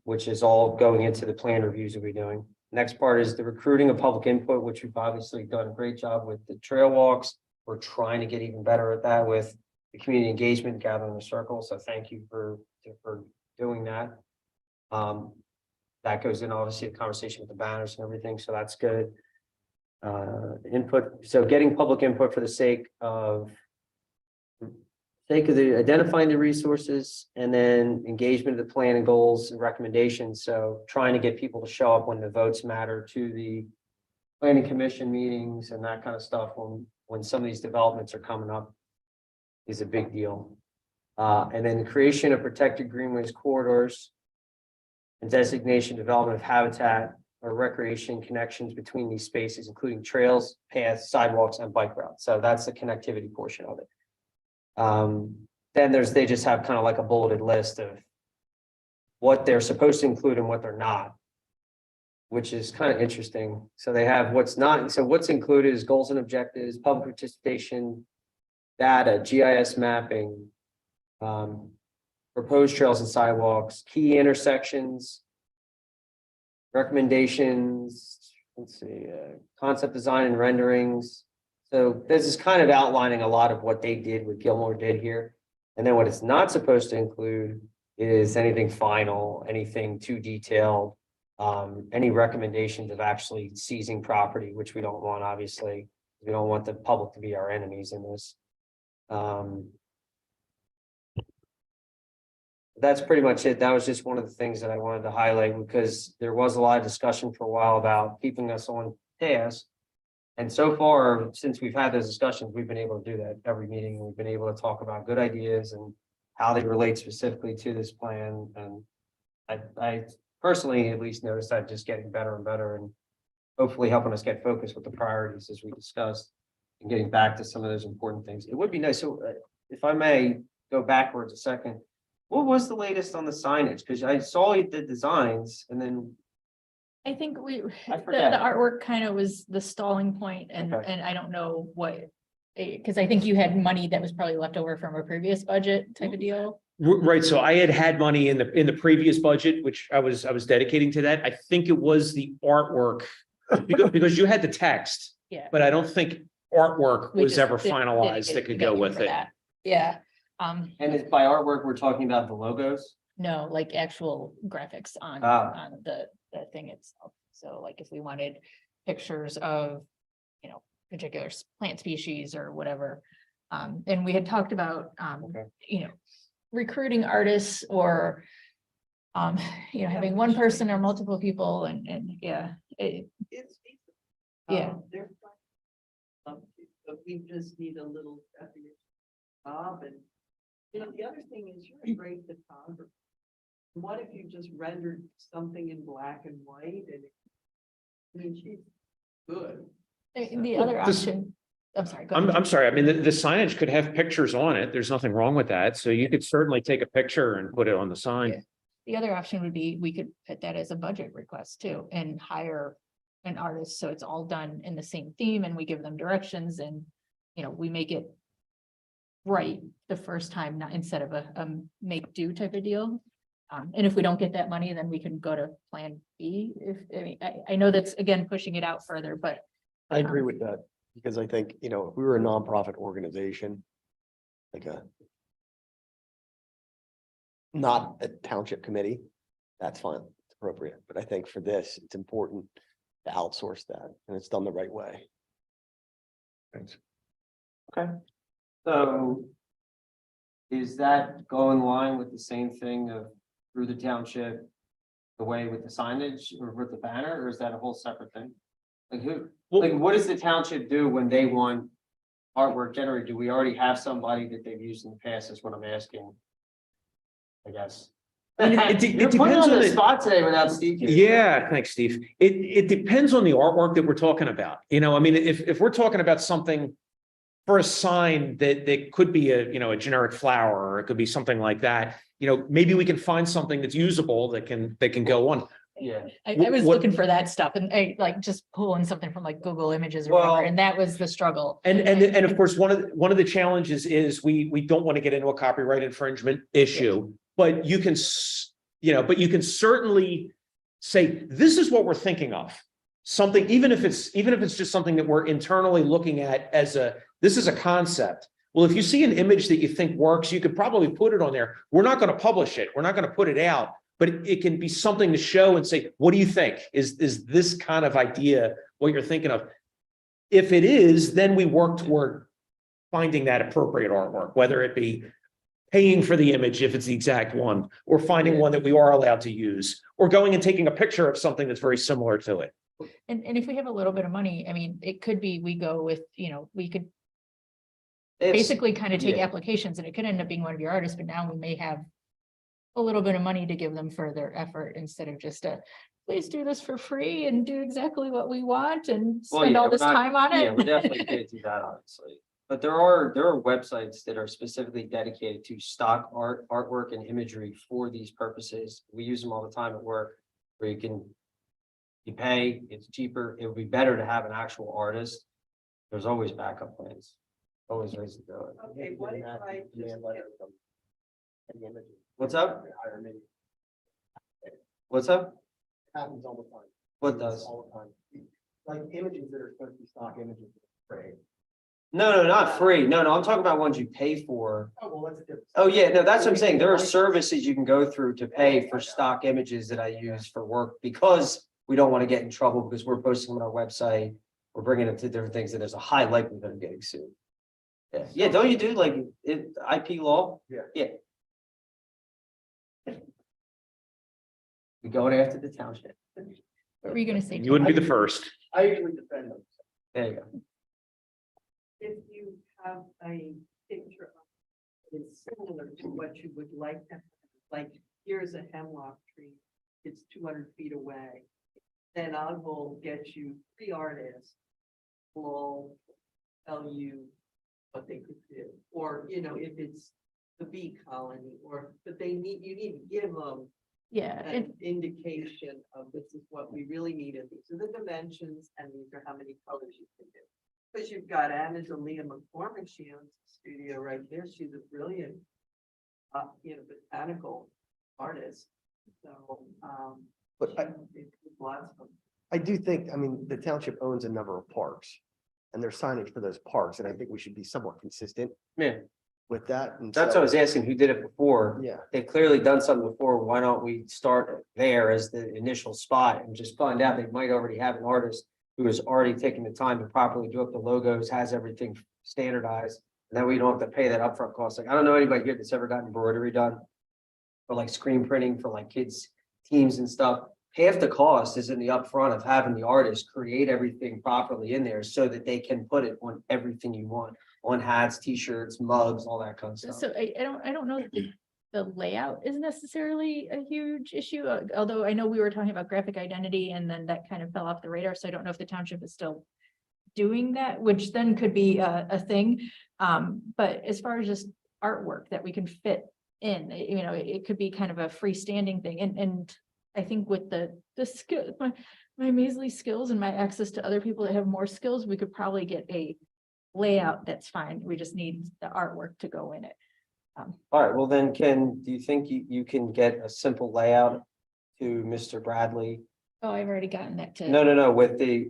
Speaker 1: which is all going into the plan reviews that we're doing. Next part is the recruiting of public input, which we've obviously done a great job with the trail walks. We're trying to get even better at that with the community engagement, gathering the circle. So thank you for doing that. That goes in obviously a conversation with the banners and everything. So that's good. Input. So getting public input for the sake of identifying the resources and then engagement of the plan and goals and recommendations. So trying to get people to show up when the votes matter to the planning commission meetings and that kind of stuff when some of these developments are coming up is a big deal. And then the creation of protected greenways corridors and designation development of habitat or recreation connections between these spaces, including trails, paths, sidewalks, and bike routes. So that's the connectivity portion of it. Then they just have kind of like a bulleted list of what they're supposed to include and what they're not, which is kind of interesting. So they have what's not. So what's included is goals and objectives, public participation, data, GIS mapping, proposed trails and sidewalks, key intersections, recommendations, let's see, concept design and renderings. So this is kind of outlining a lot of what they did, what Gilmore did here. And then what it's not supposed to include is anything final, anything too detailed, any recommendations of actually seizing property, which we don't want, obviously. We don't want the public to be our enemies in this. That's pretty much it. That was just one of the things that I wanted to highlight because there was a lot of discussion for a while about keeping us on task. And so far, since we've had those discussions, we've been able to do that every meeting. We've been able to talk about good ideas and how they relate specifically to this plan. And I personally at least noticed that just getting better and better and hopefully helping us get focused with the priorities as we discussed and getting back to some of those important things. It would be nice. So if I may go backwards a second, what was the latest on the signage? Because I saw you did designs and then
Speaker 2: I think the
Speaker 1: forget.
Speaker 2: artwork kind of was the stalling point and
Speaker 1: Okay.
Speaker 2: I don't know what. Because I think you had money that was probably left over from a previous budget type of deal.
Speaker 6: Right, so I had money in the previous budget, which I was dedicating to that. I think it was the artwork. Because you had the text,
Speaker 2: Yeah.
Speaker 6: but I don't think artwork
Speaker 2: We
Speaker 6: was
Speaker 2: just
Speaker 6: ever
Speaker 2: didn't
Speaker 6: finalized
Speaker 2: get
Speaker 6: that could
Speaker 2: together
Speaker 6: go with
Speaker 2: for
Speaker 6: it.
Speaker 2: that. Yeah.
Speaker 1: And it's by artwork, we're talking about the logos.
Speaker 2: No, like actual graphics on
Speaker 1: Ah.
Speaker 2: the thing itself. So like if we wanted pictures of, particular plant species or whatever. And we had talked about,
Speaker 1: Okay.
Speaker 2: recruiting artists or, having one person or multiple people and yeah,
Speaker 7: It's.
Speaker 2: Yeah.
Speaker 7: They're. But we just need a little definition. And, the other thing is you're a great photographer. What if you just rendered something in black and white and I mean, she's good.
Speaker 2: The
Speaker 6: Well,
Speaker 2: other
Speaker 6: this-
Speaker 2: option, I'm sorry. go
Speaker 6: I'm
Speaker 2: ahead.
Speaker 6: sorry. I mean, the signage could have pictures on it. There's nothing wrong with that. So you could certainly take a picture and put it on the sign.
Speaker 2: The other option would be, we could put that as a budget request too, and hire an artist, so it's all done in the same theme, and we give them directions, and, you know, we make it right the first time, not instead of a make do type of deal. And if we don't get that money, then we can go to plan B. If, I mean, I know that's, again, pushing it out further, but
Speaker 8: I agree with that, because I think, you know, if we were a nonprofit organization, like not a township committee, that's fine, it's appropriate, but I think for this, it's important to outsource that, and it's done the right way.
Speaker 3: Thanks.
Speaker 1: So is that go in line with the same thing of through the township? The way with the signage or with the banner, or is that a whole separate thing? Like who, like what does the township do when they want artwork generated? Do we already have somebody that they've used in the past, is what I'm asking? I guess.
Speaker 6: It
Speaker 1: You're putting
Speaker 6: depends
Speaker 1: on
Speaker 6: on
Speaker 1: the
Speaker 6: the-
Speaker 1: spot today without Steve here.
Speaker 6: Yeah, thanks, Steve. It depends on the artwork that we're talking about. You know, I mean, if we're talking about something for a sign that could be a generic flower, or it could be something like that, you know, maybe we can find something that's usable that can go on.
Speaker 1: Yeah.
Speaker 2: I
Speaker 6: What-
Speaker 2: was
Speaker 6: what-
Speaker 2: looking for that stuff, and I like just pulling something from like Google Images or
Speaker 1: Well-
Speaker 2: whatever, and that was the struggle.
Speaker 6: And of course, one of the challenges is we don't want to get into a copyright infringement issue, but you can, but you can certainly say, this is what we're thinking of. Something, even if it's just something that we're internally looking at as this is a concept. Well, if you see an image that you think works, you could probably put it on there. We're not going to publish it. We're not going to put it out, but it can be something to show and say, what do you think? Is this kind of idea what you're thinking of? If it is, then we work toward finding that appropriate artwork, whether it be paying for the image if it's the exact one, or finding one that we are allowed to use, or going and taking a picture of something that's very similar to it.
Speaker 2: And if we have a little bit of money, I mean, it could be, we go with, we could
Speaker 1: It's-
Speaker 2: basically kind of take
Speaker 1: yeah.
Speaker 2: applications, and it could end up being one of your artists, but now we may have a little bit of money to give them for their effort, instead of just please do this for free and do exactly what we want and
Speaker 1: Well,
Speaker 2: spend
Speaker 1: yeah,
Speaker 2: all
Speaker 1: we're
Speaker 2: this
Speaker 1: not-
Speaker 2: time on it.
Speaker 1: Yeah, we definitely can't do that, obviously. But there are websites that are specifically dedicated to stock artwork and imagery for these purposes. We use them all the time at work, where you pay, it's cheaper. It would be better to have an actual artist. There's always backup plans, always ways to do it.
Speaker 7: Okay, what if I just
Speaker 1: What's up? What's up?
Speaker 8: Happens all the time.
Speaker 1: What does?
Speaker 8: All the time. Like images that are supposed to be stock images. Right.
Speaker 1: No, not free. No, I'm talking about ones you pay for.
Speaker 8: Oh, well, that's a different.
Speaker 1: Oh, yeah, no, that's what I'm saying. There are services you can go through to pay for stock images that I use for work, because we don't want to get in trouble, because we're posting them on our website. We're bringing them to different things, and there's a high likelihood of getting sued. Yeah, don't you do like IP law?
Speaker 8: Yeah.
Speaker 1: We going after the township.
Speaker 2: What were you gonna say?
Speaker 6: You wouldn't be the first.
Speaker 8: I usually defend them.
Speaker 1: There you go.
Speaker 7: if you have a picture of it's similar to what you would like to, have, like, here's a hemlock tree, it's 200 feet away. Then I will get you 3 artists, who will tell you what they could do, or, if it's the bee colony, but you need to give them
Speaker 2: Yeah,
Speaker 7: an indication of this is what we really need, and these are the dimensions, and these are how many colors you can do. Because you've got Anna Delia McCormick, she owns the studio right there, she's a brilliant, botanical artist, so,
Speaker 8: But
Speaker 7: it's lots of.
Speaker 8: I do think, I mean, the township owns a number of parks. And there's signage for those parks, and I think we should be somewhat consistent
Speaker 1: Yeah,
Speaker 8: with that. And
Speaker 1: that's what I
Speaker 8: so-
Speaker 1: was asking, who did it before?
Speaker 8: Yeah,
Speaker 1: They've clearly done something before. Why don't we start there as the initial spot and just find out they might already have an artist who has already taken the time to properly do up the logos, has everything standardized. And then we don't have to pay that upfront cost. Like, I don't know anybody here that's ever gotten embroidery done. Or like screen printing for like kids' teams and stuff. Half the cost is in the upfront of having the artist create everything properly in there so that they can put it on everything you want. On hats, t-shirts, mugs, all that kind of stuff.
Speaker 2: so I don't know that the the layout is necessarily a huge issue, although I know we were talking about graphic identity and then that kind of fell off the radar, so I don't know if the township is still doing that, which then could be a thing. But as far as just artwork that we can fit in, you know, it could be kind of a freestanding thing, and I think with the skill, my measly skills and my access to other people that have more skills, we could probably get a layout that's fine. We just need the artwork to go in it.
Speaker 1: All right, well then, do you think you can get a simple layout to Mr. Bradley?
Speaker 2: Oh, I've already gotten that to.
Speaker 1: No, with the,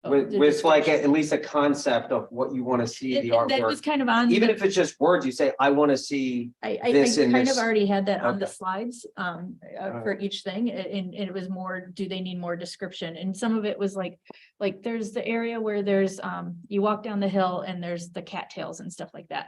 Speaker 2: oh,
Speaker 1: with
Speaker 2: the
Speaker 1: like
Speaker 2: description.
Speaker 1: at least a concept of what you want to see the
Speaker 2: That was
Speaker 1: artwork.
Speaker 2: kind of on.
Speaker 1: Even
Speaker 2: the-
Speaker 1: if it's just words, you say, I want to see,
Speaker 2: I
Speaker 1: this and
Speaker 2: kind of
Speaker 1: this.
Speaker 2: already had that on the
Speaker 1: Okay.
Speaker 2: slides, for each thing, and it was more, do they need more description? And some of it was like there's the area where there's, you walk down the hill and there's the cattails and stuff like that.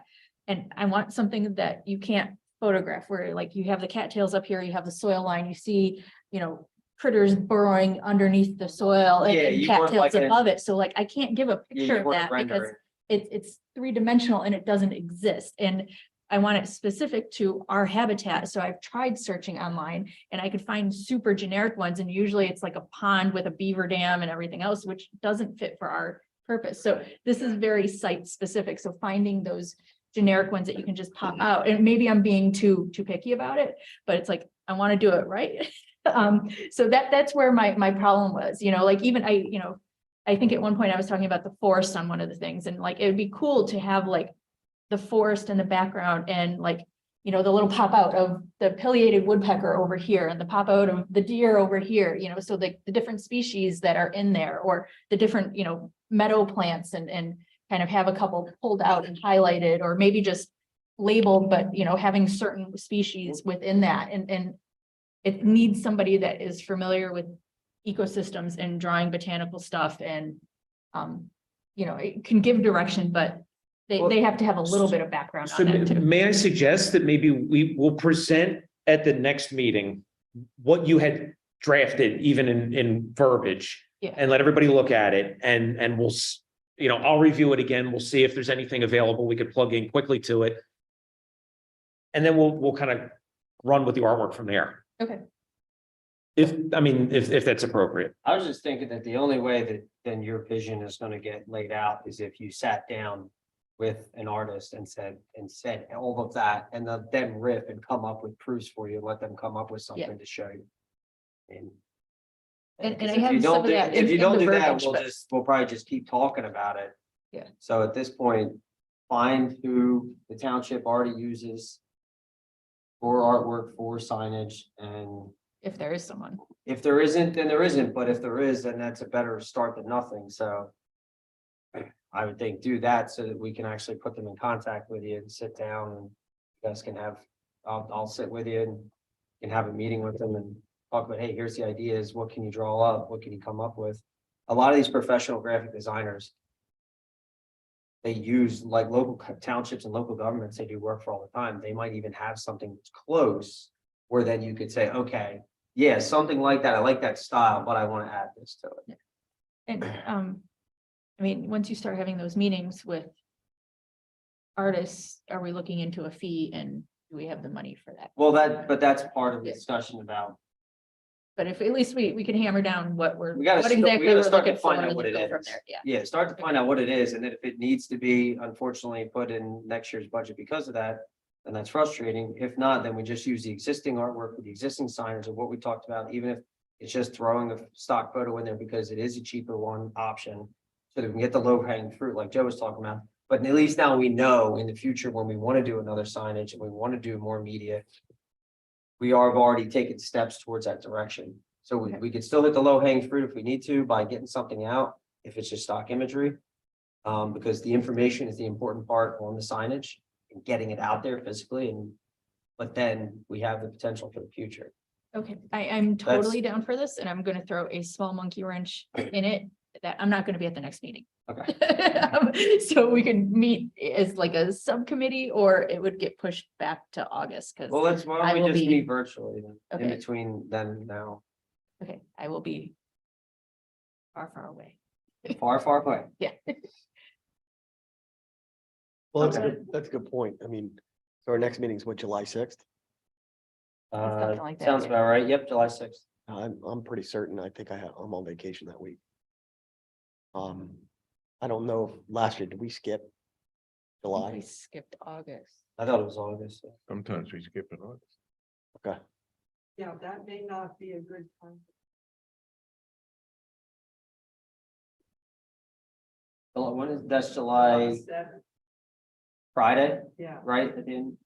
Speaker 2: And I want something that you can't photograph, where like you have the cattails up here, you have the soil line, you see, you know, critters burrowing underneath the soil and
Speaker 1: Yeah, you want
Speaker 2: cattails
Speaker 1: like a-
Speaker 2: above it. So like, I can't give a
Speaker 1: yeah,
Speaker 2: picture
Speaker 1: you
Speaker 2: of
Speaker 1: want
Speaker 2: that
Speaker 1: to
Speaker 2: because
Speaker 1: render
Speaker 2: it's three-dimensional and it doesn't exist. And I want it specific to our habitat. So I've tried searching online and I could find super generic ones. And usually it's like a pond with a beaver dam and everything else, which doesn't fit for our purpose. So this is very site specific. So finding those generic ones that you can just pop out, and maybe I'm being too picky about it, but it's like, I want to do it right. So that's where my problem was, you know, like even I think at one point I was talking about the forest on one of the things, and like, it would be cool to have like the forest in the background and like, you know, the little pop out of the pileated woodpecker over here and the pop out of the deer over here, you know, so the different species that are in there, or the different, you know, meadow plants and kind of have a couple pulled out and highlighted, or maybe just labeled, but you know, having certain species within that, and it needs somebody that is familiar with ecosystems and drawing botanical stuff, and you know, it can give direction, but they have to have a little bit of background
Speaker 6: So
Speaker 2: on that too.
Speaker 6: may I suggest that maybe we will present at the next meeting what you had drafted, even in verbiage,
Speaker 2: Yeah.
Speaker 6: and let everybody look at it, and we'll, you know, I'll review it again. We'll see if there's anything available we could plug in quickly to it. And then we'll kind of run with the artwork from there.
Speaker 2: Okay.
Speaker 6: If that's appropriate.
Speaker 1: I was just thinking that the only way that then your vision is going to get laid out is if you sat down with an artist and said all of that, and then riff and come up with proofs for you, let them come up with something to show you.
Speaker 2: And I
Speaker 1: because if you
Speaker 2: have some
Speaker 1: don't
Speaker 2: of
Speaker 1: do-
Speaker 2: that
Speaker 1: If
Speaker 2: in-
Speaker 1: you
Speaker 2: in
Speaker 1: don't
Speaker 2: the
Speaker 1: do that,
Speaker 2: verbiage,
Speaker 1: we'll probably just keep talking about it.
Speaker 2: Yeah.
Speaker 1: So at this point, find who the township already uses for artwork, for signage, and
Speaker 2: If there is someone.
Speaker 1: if there isn't, then there isn't, but if there is, then that's a better start than nothing, so. I would think do that so that we can actually put them in contact with you and sit down, and you guys can have, I'll sit with you and can have a meeting with them and talk about, hey, here's the ideas, what can you draw up, what can you come up with? A lot of these professional graphic designers, they use like local townships and local governments, they do work for all the time, they might even have something that's close, where then you could say, okay, yeah, something like that, I like that style, but I want to add this to it.
Speaker 2: And I mean, once you start having those meetings with artists, are we looking into a fee, and do we have the money for that?
Speaker 1: Well, but that's part of the discussion about,
Speaker 2: But if at least we can hammer down what
Speaker 1: we gotta,
Speaker 2: what
Speaker 1: we
Speaker 2: exactly
Speaker 1: gotta
Speaker 2: we're
Speaker 1: start to
Speaker 2: looking for,
Speaker 1: find out
Speaker 2: and
Speaker 1: what
Speaker 2: then
Speaker 1: it
Speaker 2: go from
Speaker 1: is.
Speaker 2: there. Yeah.
Speaker 1: Yeah, start to find out what it is, and then if it needs to be, unfortunately, put in next year's budget because of that, then that's frustrating. If not, then we just use the existing artwork with the existing signers of what we talked about, even if it's just throwing a stock photo in there because it is a cheaper one option. So that we can get the low hanging fruit like Joe was talking about, but at least now we know in the future when we want to do another signage and we want to do more media. We are already taking steps towards that direction. So we could still hit the low hanging fruit if we need to by getting something out, if it's just stock imagery. Because the information is the important part on the signage and getting it out there physically, but then we have the potential for the future.
Speaker 2: Okay, I'm totally down for this, and I'm gonna throw a small monkey wrench in it, that I'm not gonna be at the next meeting.
Speaker 1: Okay.
Speaker 2: So we can meet as like a subcommittee, or it would get pushed back to August, because,
Speaker 1: Well, why
Speaker 2: I
Speaker 1: don't
Speaker 2: will
Speaker 1: we just
Speaker 2: be-
Speaker 1: meet virtually then, in
Speaker 2: Okay.
Speaker 1: between then and now,
Speaker 2: okay, I will be far away.
Speaker 1: far away.
Speaker 2: Yeah.
Speaker 8: Well,
Speaker 1: Okay.
Speaker 8: that's a good point. I mean, so our next meeting's what, July 6th?
Speaker 2: Something like that,
Speaker 1: Sounds
Speaker 2: yeah.
Speaker 1: about right. Yep, July 6th.
Speaker 8: I'm pretty certain. I think I'm on vacation that week. I don't know if last year, did we skip
Speaker 2: We
Speaker 8: July?
Speaker 2: skipped August.
Speaker 1: I thought it was August.
Speaker 3: Sometimes we skip it on.
Speaker 8: Okay,
Speaker 7: Yeah, that may not be a good time.
Speaker 1: When is, that's July,
Speaker 7: 7th,
Speaker 1: Friday,
Speaker 7: yeah,
Speaker 1: right? At the end?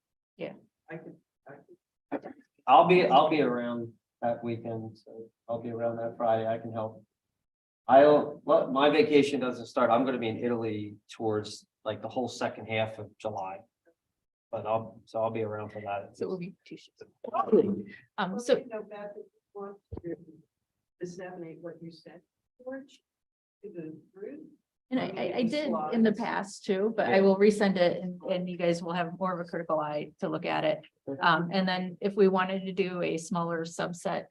Speaker 7: I could,
Speaker 1: I'll be around that weekend, so I'll be around that Friday. I can help. My vacation doesn't start. I'm gonna be in Italy towards like the whole second half of July. But I'll be around for that.
Speaker 2: So it will be 2 shifts.
Speaker 7: so.
Speaker 2: So
Speaker 7: No bad that you want to disseminate what you said, George, to the group.
Speaker 2: And
Speaker 7: I mean,
Speaker 2: I
Speaker 7: it
Speaker 2: did
Speaker 7: was
Speaker 2: in the
Speaker 7: slides.
Speaker 2: past too, but I
Speaker 1: Yeah.
Speaker 2: will resend it and you guys will have more of a critical eye to look at it. And then if we wanted to do a smaller subset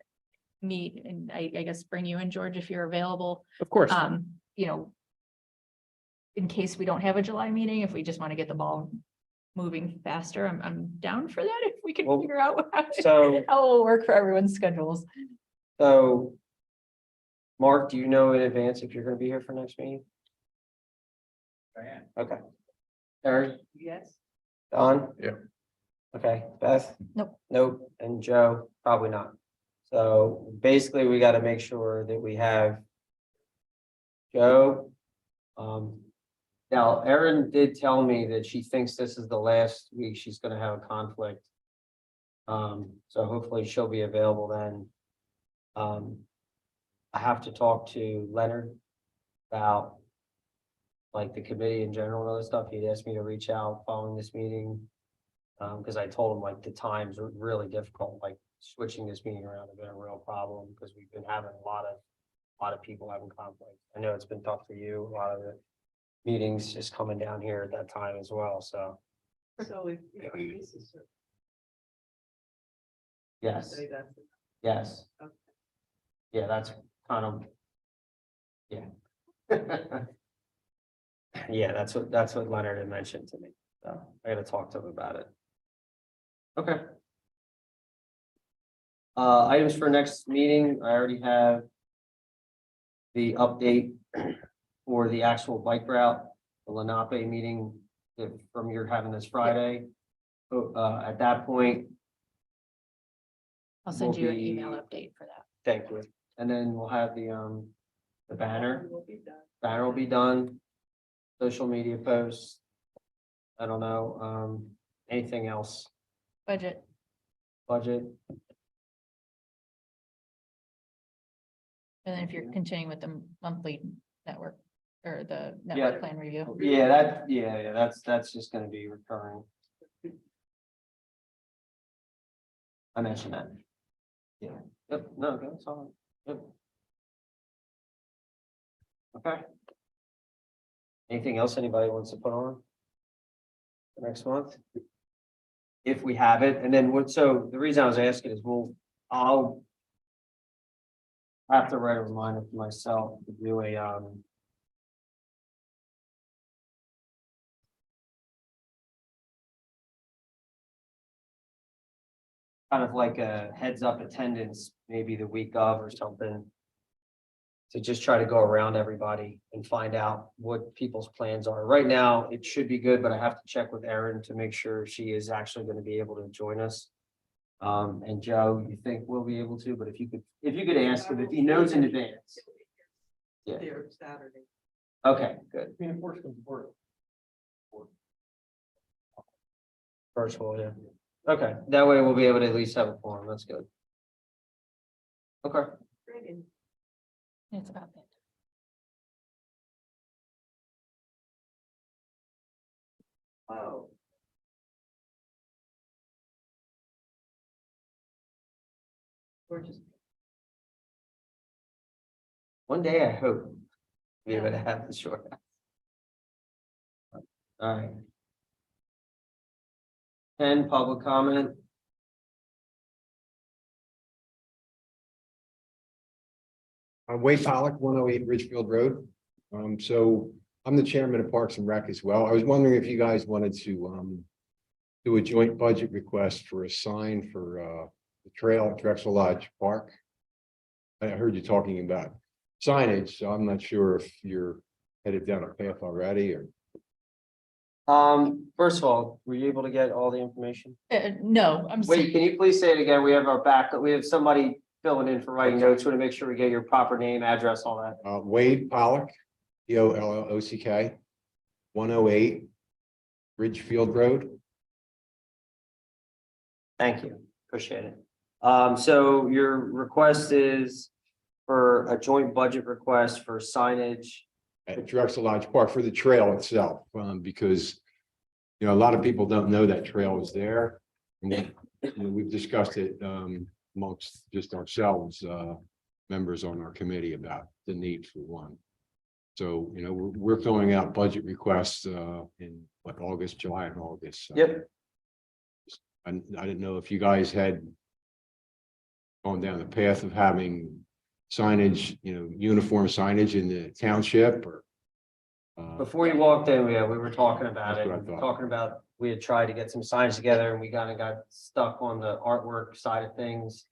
Speaker 2: meet, and I guess bring you in, George, if you're available,
Speaker 6: Of course.
Speaker 2: you know, in case we don't have a July meeting, if we just want to get the ball moving faster, I'm down for that if we can
Speaker 1: Well,
Speaker 2: figure out
Speaker 1: So,
Speaker 2: how it will work for everyone's schedules.
Speaker 1: so. Mark, do you know in advance if you're gonna be here for next meeting? I am. Okay. Eric,
Speaker 7: Yes.
Speaker 1: Don?
Speaker 3: Yeah.
Speaker 1: Okay, Beth?
Speaker 2: Nope.
Speaker 1: Nope, and Joe, probably not. So basically, we gotta make sure that we have Joe. Now, Erin did tell me that she thinks this is the last week she's gonna have a conflict. So hopefully she'll be available then. I have to talk to Leonard about like the committee in general and other stuff. He'd asked me to reach out following this meeting. Because I told him like the times were really difficult, like switching this meeting around has been a real problem because we've been having a lot of people having conflict. I know it's been tough for you, a lot of the meetings just coming down here at that time as well, so,
Speaker 7: So if this is.
Speaker 1: yes,
Speaker 7: Say that's.
Speaker 1: yes.
Speaker 7: Okay.
Speaker 1: Yeah, that's kind of, yeah. Yeah, that's what Leonard had mentioned to me, so I gotta talk to him about it. Okay. Items for next meeting, I already have the update for the actual bike route, the Lenape meeting that from your having this Friday. So, at that point,
Speaker 2: I'll send you an
Speaker 1: Will
Speaker 2: email
Speaker 1: be-
Speaker 2: update for that.
Speaker 1: thank you. And then we'll have the banner.
Speaker 7: Will be done.
Speaker 1: Banner will be done. Social media posts. I don't know, anything else,
Speaker 2: Budget.
Speaker 1: budget,
Speaker 2: And then if you're continuing with the monthly network or the
Speaker 1: Yeah.
Speaker 2: network plan review.
Speaker 1: yeah, that's just gonna be recurring. I mentioned that. Yeah, yep, no, that's all, yep. Okay. Anything else anybody wants to put on? For next month? If we have it, and then what, so the reason I was asking is, I'll have to write a reminder for myself to do a, kind of like a heads up attendance, maybe the week of or something. To just try to go around everybody and find out what people's plans are. Right now, it should be good, but I have to check with Erin to make sure she is actually going to be able to join us. And Joe, you think we'll be able to, but if you could ask him if he knows in advance. Yeah.
Speaker 7: There Saturday.
Speaker 1: Okay, good.
Speaker 4: Reinforcement work.
Speaker 1: Virtual, yeah. Okay, that way we'll be able to at least have a forum. That's good. Okay,
Speaker 7: Great.
Speaker 2: It's about that.
Speaker 7: Oh. We're just.
Speaker 1: one day I hope to be able to have the short. All right. 10, public comment.
Speaker 9: Wade Pollock, 108 Ridgefield Road. So I'm the chairman of Parks and Rec as well. I was wondering if you guys wanted to do a joint budget request for a sign for the the trail at Drexel Lodge Park. I heard you talking about signage, so I'm not sure if you're headed down a path already or.
Speaker 1: First of all, were you able to get all the information?
Speaker 2: No, I'm
Speaker 1: Wait,
Speaker 2: sorry.
Speaker 1: can you please say it again? We have our back, we have somebody filling in for writing notes. Want to make sure we get your proper name, address, all that.
Speaker 9: Wade Pollock, Pollock, 108 Ridgefield Road.
Speaker 1: Thank you, appreciate it. So your request is for a joint budget request for signage.
Speaker 9: At Drexel Lodge Park for the trail itself, because, you know, a lot of people don't know that trail is there. And we've discussed it amongst just ourselves, members on our committee about the need for one. So, you know, we're filling out budget requests in what, August, July and August. So
Speaker 1: Yep,
Speaker 9: I didn't know if you guys had gone down the path of having signage, you know, uniform signage in the township or.
Speaker 1: before you walked in, we were talking about
Speaker 9: That's
Speaker 1: it,
Speaker 9: what I thought.
Speaker 1: talking about, we had tried to get some signs together and we kind of got stuck on the artwork side of things.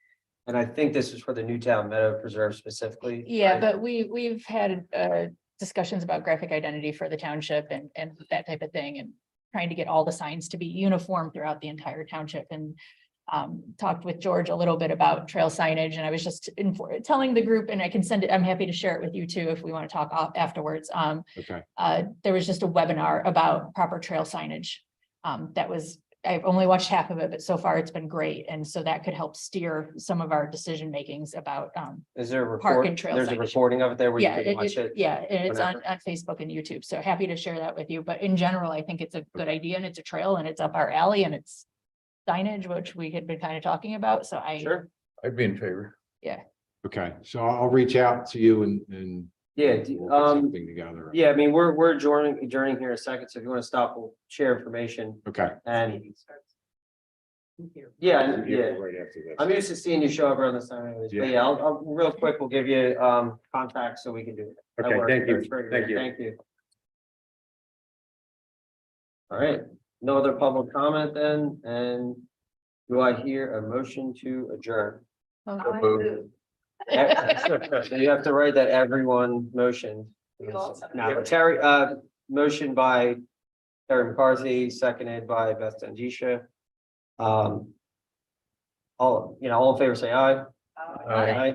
Speaker 1: And I think this is for the Newtown Meadow Preserve specifically.
Speaker 2: Yeah,
Speaker 1: right?
Speaker 2: but we've had discussions about graphic identity for the township and that type of thing, and trying to get all the signs to be uniform throughout the entire township, and talked with George a little bit about trail signage, and I was just telling the group, and I can send it, I'm happy to share it with you too, if we want to talk afterwards.
Speaker 9: Okay,
Speaker 2: There was just a webinar about proper trail signage. That was, I've only watched half of it, but so far it's been great. And so that could help steer some of our decision makings about,
Speaker 1: Is there a
Speaker 2: Park
Speaker 1: report?
Speaker 2: and trail
Speaker 1: There's a
Speaker 2: signage.
Speaker 1: recording of it there where you
Speaker 2: yeah,
Speaker 1: can watch it.
Speaker 2: yeah, and it's on
Speaker 1: whenever.
Speaker 2: Facebook and YouTube. So happy to share that with you. But in general, I think it's a good idea, and it's a trail, and it's up our alley, and it's signage, which we had been kind of talking about. So
Speaker 1: Sure,
Speaker 3: I'd be in favor.
Speaker 9: okay, so I'll reach out to you and.
Speaker 1: yeah,
Speaker 9: we'll get something together.
Speaker 1: yeah, I mean, we're adjourning here in a second, so if you want to stop, we'll share information
Speaker 9: Okay.
Speaker 1: and,
Speaker 7: Here.
Speaker 1: yeah, yeah.
Speaker 9: Right after this.
Speaker 1: I'm used to seeing you show up around this time anyways, but
Speaker 9: Yeah.
Speaker 1: yeah, I'll real quick, we'll give you contacts so we can do it. That
Speaker 3: Okay,
Speaker 1: works.
Speaker 3: thank you.
Speaker 1: That's very
Speaker 3: Thank
Speaker 1: good.
Speaker 3: you.
Speaker 1: Thank you. All right, no other public comment then, and do I hear a motion to adjourn? So you have to write that everyone motioned. Now, Terry, motion by Terry McCarthy, seconded by Beth Andisha. All in favor, say aye.
Speaker 3: Aye.
Speaker 1: Aye.